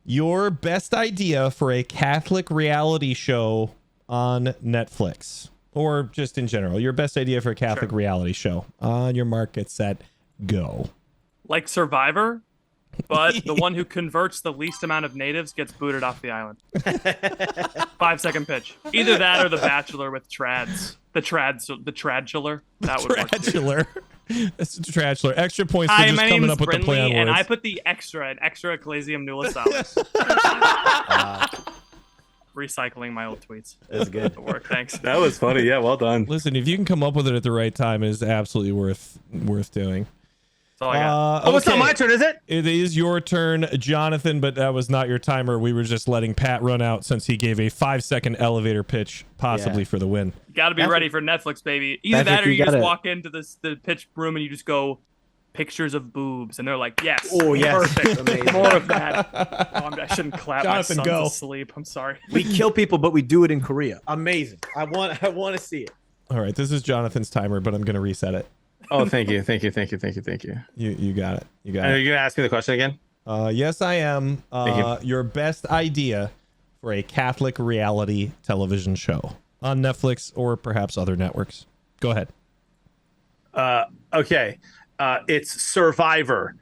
Speaker 1: Your best idea for a Catholic reality show on Netflix, or just in general. Your best idea for a Catholic reality show. On your mark, get set, go.
Speaker 4: Like Survivor, but the one who converts the least amount of natives gets booted off the island. 5-second pitch. Either that or The Bachelor with trads. The Tradchular. That would work.
Speaker 1: Tradchular. It's a Tradchular. Extra points for
Speaker 4: Hi,
Speaker 1: just
Speaker 4: my
Speaker 1: coming
Speaker 4: name is
Speaker 1: up with the play on
Speaker 4: Brinley, and
Speaker 1: words.
Speaker 4: I put the extra Ecclesiam Nulla Salus. Recycling my old tweets.
Speaker 3: That's good.
Speaker 4: It worked. Thanks.
Speaker 2: that was funny. Yeah, well done.
Speaker 1: Listen, if you can come up with it at the right time, it is absolutely worth doing.
Speaker 4: That's all I got.
Speaker 2: Oh, it's not my turn, is it?
Speaker 1: It is your turn, Jonathan, but that was not your timer. We were just letting Pat run out since he gave a 5-second elevator pitch, possibly for the win.
Speaker 4: You got to be ready for Netflix, baby. Either
Speaker 3: Patrick,
Speaker 4: that or
Speaker 3: you
Speaker 4: you just
Speaker 3: gotta-
Speaker 4: walk into the pitch room and you just go, pictures of boobs, and they're like, yes,
Speaker 3: Oh, yes.
Speaker 4: perfect,
Speaker 3: Amazing.
Speaker 4: more of that. I shouldn't clap.
Speaker 1: Jonathan,
Speaker 4: my son's
Speaker 1: go.
Speaker 4: asleep. I'm sorry.
Speaker 3: We kill people, but we do it in Korea. Amazing. I want to see it.
Speaker 1: All right, this is Jonathan's timer, but I'm going to reset it.
Speaker 2: Oh, thank you.
Speaker 1: You got it. You got
Speaker 2: Are
Speaker 1: it.
Speaker 2: you gonna ask me the question again?
Speaker 1: Yes, I am.
Speaker 2: Thank
Speaker 1: Your best idea for a Catholic reality television show on Netflix or perhaps other networks. Go ahead.
Speaker 2: Okay. It's Survivor,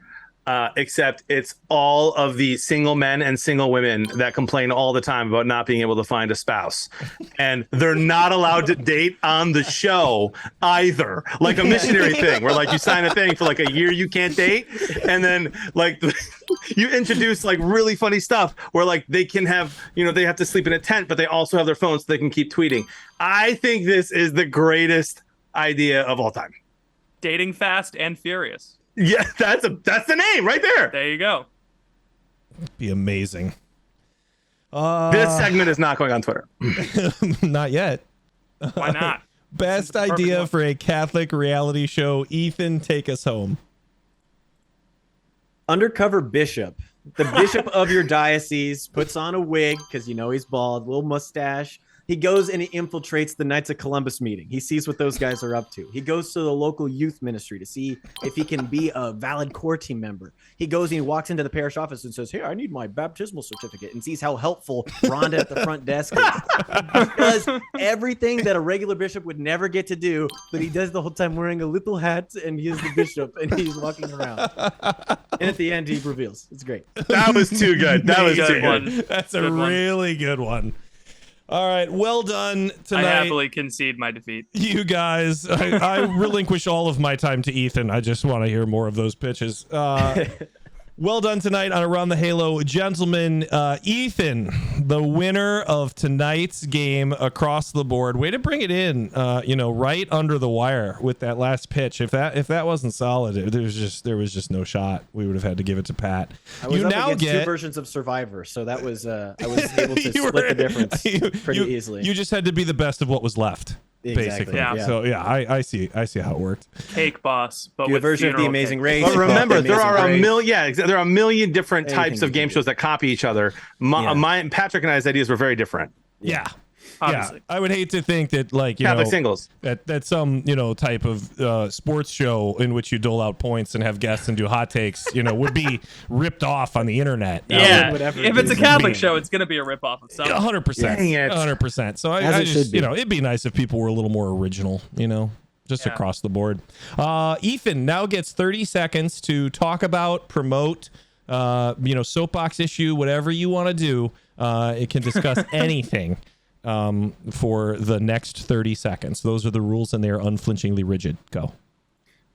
Speaker 2: except it's all of the single men and single women that complain all the time about not being able to find a spouse. And they're not allowed to date on the show either. Like a missionary thing where like you sign a thing for like a year you can't date. And then like you introduce like really funny stuff where like they can have, they have to sleep in a tent, but they also have their phones so they can keep tweeting. I think this is the greatest idea of all time.
Speaker 4: Dating Fast and Furious.
Speaker 2: Yeah, that's the name right there.
Speaker 4: There you go.
Speaker 1: Be amazing.
Speaker 2: This segment is not going on Twitter.
Speaker 1: Not yet.
Speaker 4: Why not?
Speaker 1: Best
Speaker 4: Perfect
Speaker 1: idea
Speaker 4: one.
Speaker 1: for a Catholic reality show. Ethan, take us home.
Speaker 3: Undercover bishop. The bishop of your diocese puts on a wig because he's bald, little mustache. He goes and he infiltrates the Knights of Columbus meeting. He sees what those guys are up to. He goes to the local youth ministry to see if he can be a valid core team member. He goes and he walks into the parish office and says, "Hey, I need my baptismal certificate," and sees how helpful Rhonda at the front desk is. He does everything that a regular bishop would never get to do, but he does the whole time wearing a little hat, and he is the bishop and he's walking around. And at the end, he reveals. It's great.
Speaker 2: That was too good. That was too good.
Speaker 1: That's a
Speaker 4: Good one.
Speaker 1: really good one. All right, well done
Speaker 4: I
Speaker 1: tonight.
Speaker 4: happily concede my defeat.
Speaker 1: You guys, I relinquish all of my time to Ethan. I just want to hear more of those pitches. Well done tonight on Around the Halo. Gentlemen, Ethan, the winner of tonight's game across the board. Way to bring it in, right under the wire with that last pitch. If that wasn't solid, there was just no shot. We would have had to give it to Pat.
Speaker 3: I was up against two versions of Survivor, so that was I was able to split the difference pretty easily.
Speaker 1: You just had to be the best of what was left.
Speaker 3: Exactly.
Speaker 1: Basically.
Speaker 4: Yeah.
Speaker 1: So yeah, I see how it worked.
Speaker 4: Cake Boss, but
Speaker 3: Do a
Speaker 4: with
Speaker 3: version of The
Speaker 4: funeral
Speaker 3: Amazing
Speaker 4: cake.
Speaker 3: Race.
Speaker 2: But remember, there are a
Speaker 3: Amazing Grace.
Speaker 2: million. Yeah, there are a million different
Speaker 3: Anything
Speaker 2: types
Speaker 3: you
Speaker 2: of
Speaker 3: can
Speaker 2: game
Speaker 3: do.
Speaker 2: shows that copy each other. Patrick and I's ideas were very different.
Speaker 1: Yeah.
Speaker 4: Obviously.
Speaker 1: Yeah, I would hate to think that
Speaker 2: Catholic singles.
Speaker 1: that some type of sports show in which you dole out points and have guests and do hot takes would be ripped off on the internet.
Speaker 4: Yeah,
Speaker 3: whatever
Speaker 4: if
Speaker 3: it
Speaker 4: it's a
Speaker 3: is.
Speaker 4: Catholic show, it's gonna be a ripoff of something.
Speaker 1: 100%.
Speaker 2: Dang it.
Speaker 1: 100%. So
Speaker 3: As
Speaker 1: I
Speaker 3: it
Speaker 1: just
Speaker 3: should be.
Speaker 1: it'd be nice if people were a little more original. Just
Speaker 4: Yeah.
Speaker 1: across the board. Ethan now gets 30 seconds to talk about, promote, soapbox issue, whatever you want to do. It can discuss anything for the next 30 seconds. Those are the rules, and they are unflinchingly rigid. Go.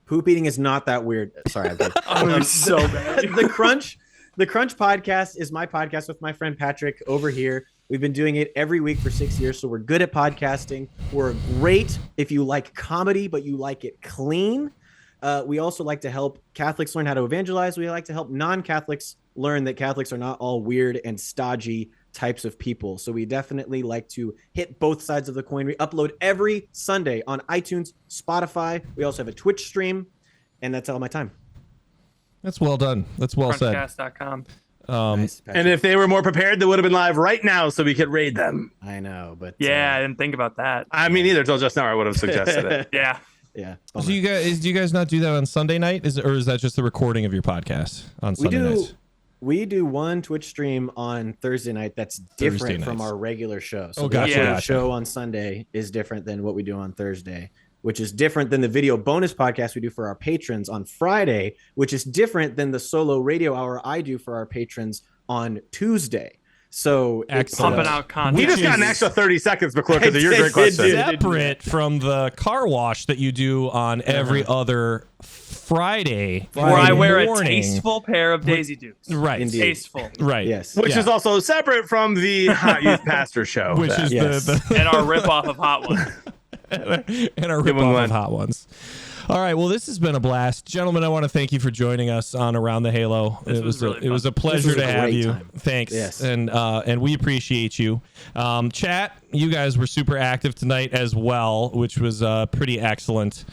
Speaker 3: Poop eating is not that weird. Sorry, I'm kidding.
Speaker 4: I'm so bad.
Speaker 3: The Crunch podcast is my podcast with my friend Patrick over here. We've been doing it every week for 6 years, so we're good at podcasting. We're great if you like comedy, but you like it clean. We also like to help Catholics learn how to evangelize. We like to help non-Catholics learn that Catholics are not all weird and stodgy types of people. So we definitely like to hit both sides of the coin. We upload every Sunday on iTunes, Spotify. We also have a Twitch stream, and that's all my time.
Speaker 1: That's well done. That's well said.
Speaker 4: Crunchcast.com.
Speaker 3: Nice, Patrick.
Speaker 2: And if they were more prepared, they would have been live right now so we could raid them.
Speaker 3: I know, but
Speaker 4: Yeah, I didn't think about that.
Speaker 2: I mean, either till just now I would have suggested it.
Speaker 4: Yeah.
Speaker 3: yeah.
Speaker 1: Do you guys not do that on Sunday night? Or is that just the recording of your podcast on Sunday nights?
Speaker 3: We do one Twitch stream on Thursday night that's different
Speaker 1: Thursday
Speaker 3: from
Speaker 1: nights.
Speaker 3: our regular show. So
Speaker 1: Oh,
Speaker 3: the
Speaker 1: gotcha,
Speaker 3: actual
Speaker 1: gotcha.
Speaker 3: show on Sunday is different than what we do on Thursday, which is different than the video bonus podcast we do for our patrons on Friday, which is different than the solo radio hour I do for our patrons on Tuesday. So it's
Speaker 1: Excellent.
Speaker 4: Pumping out content.
Speaker 2: We just got an extra 30 seconds, McClure, because of your great question.
Speaker 3: Dude.
Speaker 1: Separate from the car wash that you do on every other Friday
Speaker 4: Where I wear
Speaker 1: morning.
Speaker 4: a tasteful pair of Daisy Dukes.
Speaker 1: Right.
Speaker 3: Indeed.
Speaker 4: Tasteful.
Speaker 1: Right.
Speaker 3: Yes.
Speaker 2: Which
Speaker 1: Yeah.
Speaker 2: is also separate from the Hot Youth Pastor show.
Speaker 1: Which
Speaker 2: that-
Speaker 1: is
Speaker 3: Yes.
Speaker 1: the
Speaker 4: And our ripoff of Hot One.
Speaker 1: and our
Speaker 2: Give
Speaker 1: rip
Speaker 2: one
Speaker 1: off
Speaker 2: one.
Speaker 1: of hot ones. All right, well, this has been a blast, gentlemen. I want to thank you for joining us on Around the Halo.
Speaker 4: This
Speaker 1: It
Speaker 4: was really
Speaker 1: it was a
Speaker 4: fun.
Speaker 1: pleasure
Speaker 3: This was
Speaker 1: to
Speaker 3: a
Speaker 1: have
Speaker 3: great
Speaker 1: you.
Speaker 3: time.
Speaker 1: Thanks,
Speaker 3: Yes.
Speaker 1: and we appreciate you. Chat, you guys were super active tonight as well, which was pretty excellent.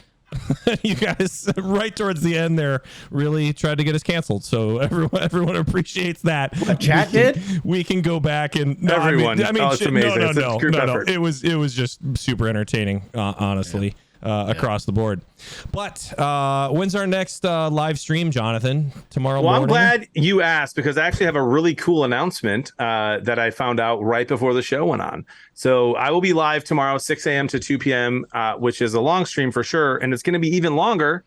Speaker 1: You guys, right towards the end there, really tried to get us canceled. So everyone appreciates that.
Speaker 3: What, chat did?
Speaker 1: We can go back and
Speaker 2: Everyone. It's amazing.
Speaker 1: No,
Speaker 2: It's a group effort.
Speaker 1: It was just super entertaining, honestly. Across the board. But when's our next live stream, Jonathan? Tomorrow morning?
Speaker 2: I'm glad you asked, because I actually have a really cool announcement that I found out right before the show went on. So I will be live tomorrow, 6 a.m. to 2 p.m., which is a long stream for sure. And it's going to be even longer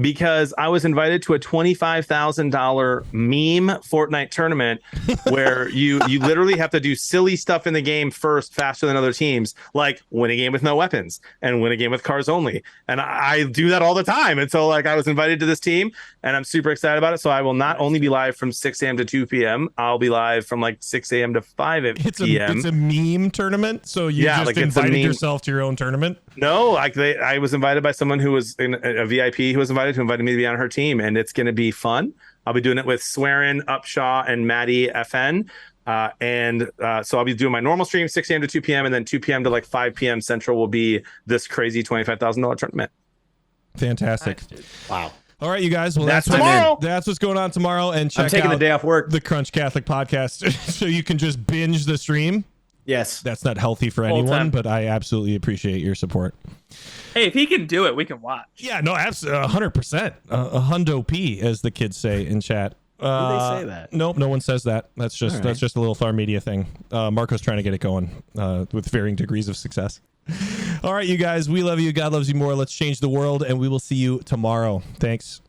Speaker 2: because I was invited to a $25,000 meme Fortnite tournament where you literally have to do silly stuff in the game first, faster than other teams, like win a game with no weapons and win a game with cars only. And I do that all the time. And so I was invited to this team and I'm super excited about it. So I will not only be live from 6 a.m. to 2 p.m. I'll be live from 6 a.m. to 5 p.m.
Speaker 1: It's a meme tournament. So you just invited yourself to your own tournament?
Speaker 2: No, I was invited by someone who was a VIP who was invited me to be on her team, and it's going to be fun. I'll be doing it with Swearin, Upshaw, and Maddie FN. So I'll be doing my normal stream 6 a.m. to 2 p.m. and then 2 p.m. to 5 p.m. Central will be this crazy $25,000 tournament.
Speaker 1: Fantastic.
Speaker 3: Nice, wow.
Speaker 1: All right, you guys. Well,
Speaker 2: that's tomorrow.
Speaker 1: That's what's going on tomorrow. And check
Speaker 3: I'm taking
Speaker 1: out
Speaker 3: the day off work.
Speaker 1: The Crunch Catholic podcast so you can just binge the stream.
Speaker 3: Yes.
Speaker 1: That's not healthy for anyone, but I absolutely appreciate your support.
Speaker 4: Hey, if he can do it, we can watch.
Speaker 1: Yeah, no, absolutely, 100%. A hundo P, as the kids say in chat.
Speaker 3: Do they say that?
Speaker 1: Nope, no one says that. That's just a little Thar Media thing. Marco's trying to get it going with varying degrees of success. All right, you guys, we love you. God loves you more. Let's change the world, and we will see you tomorrow. Thanks.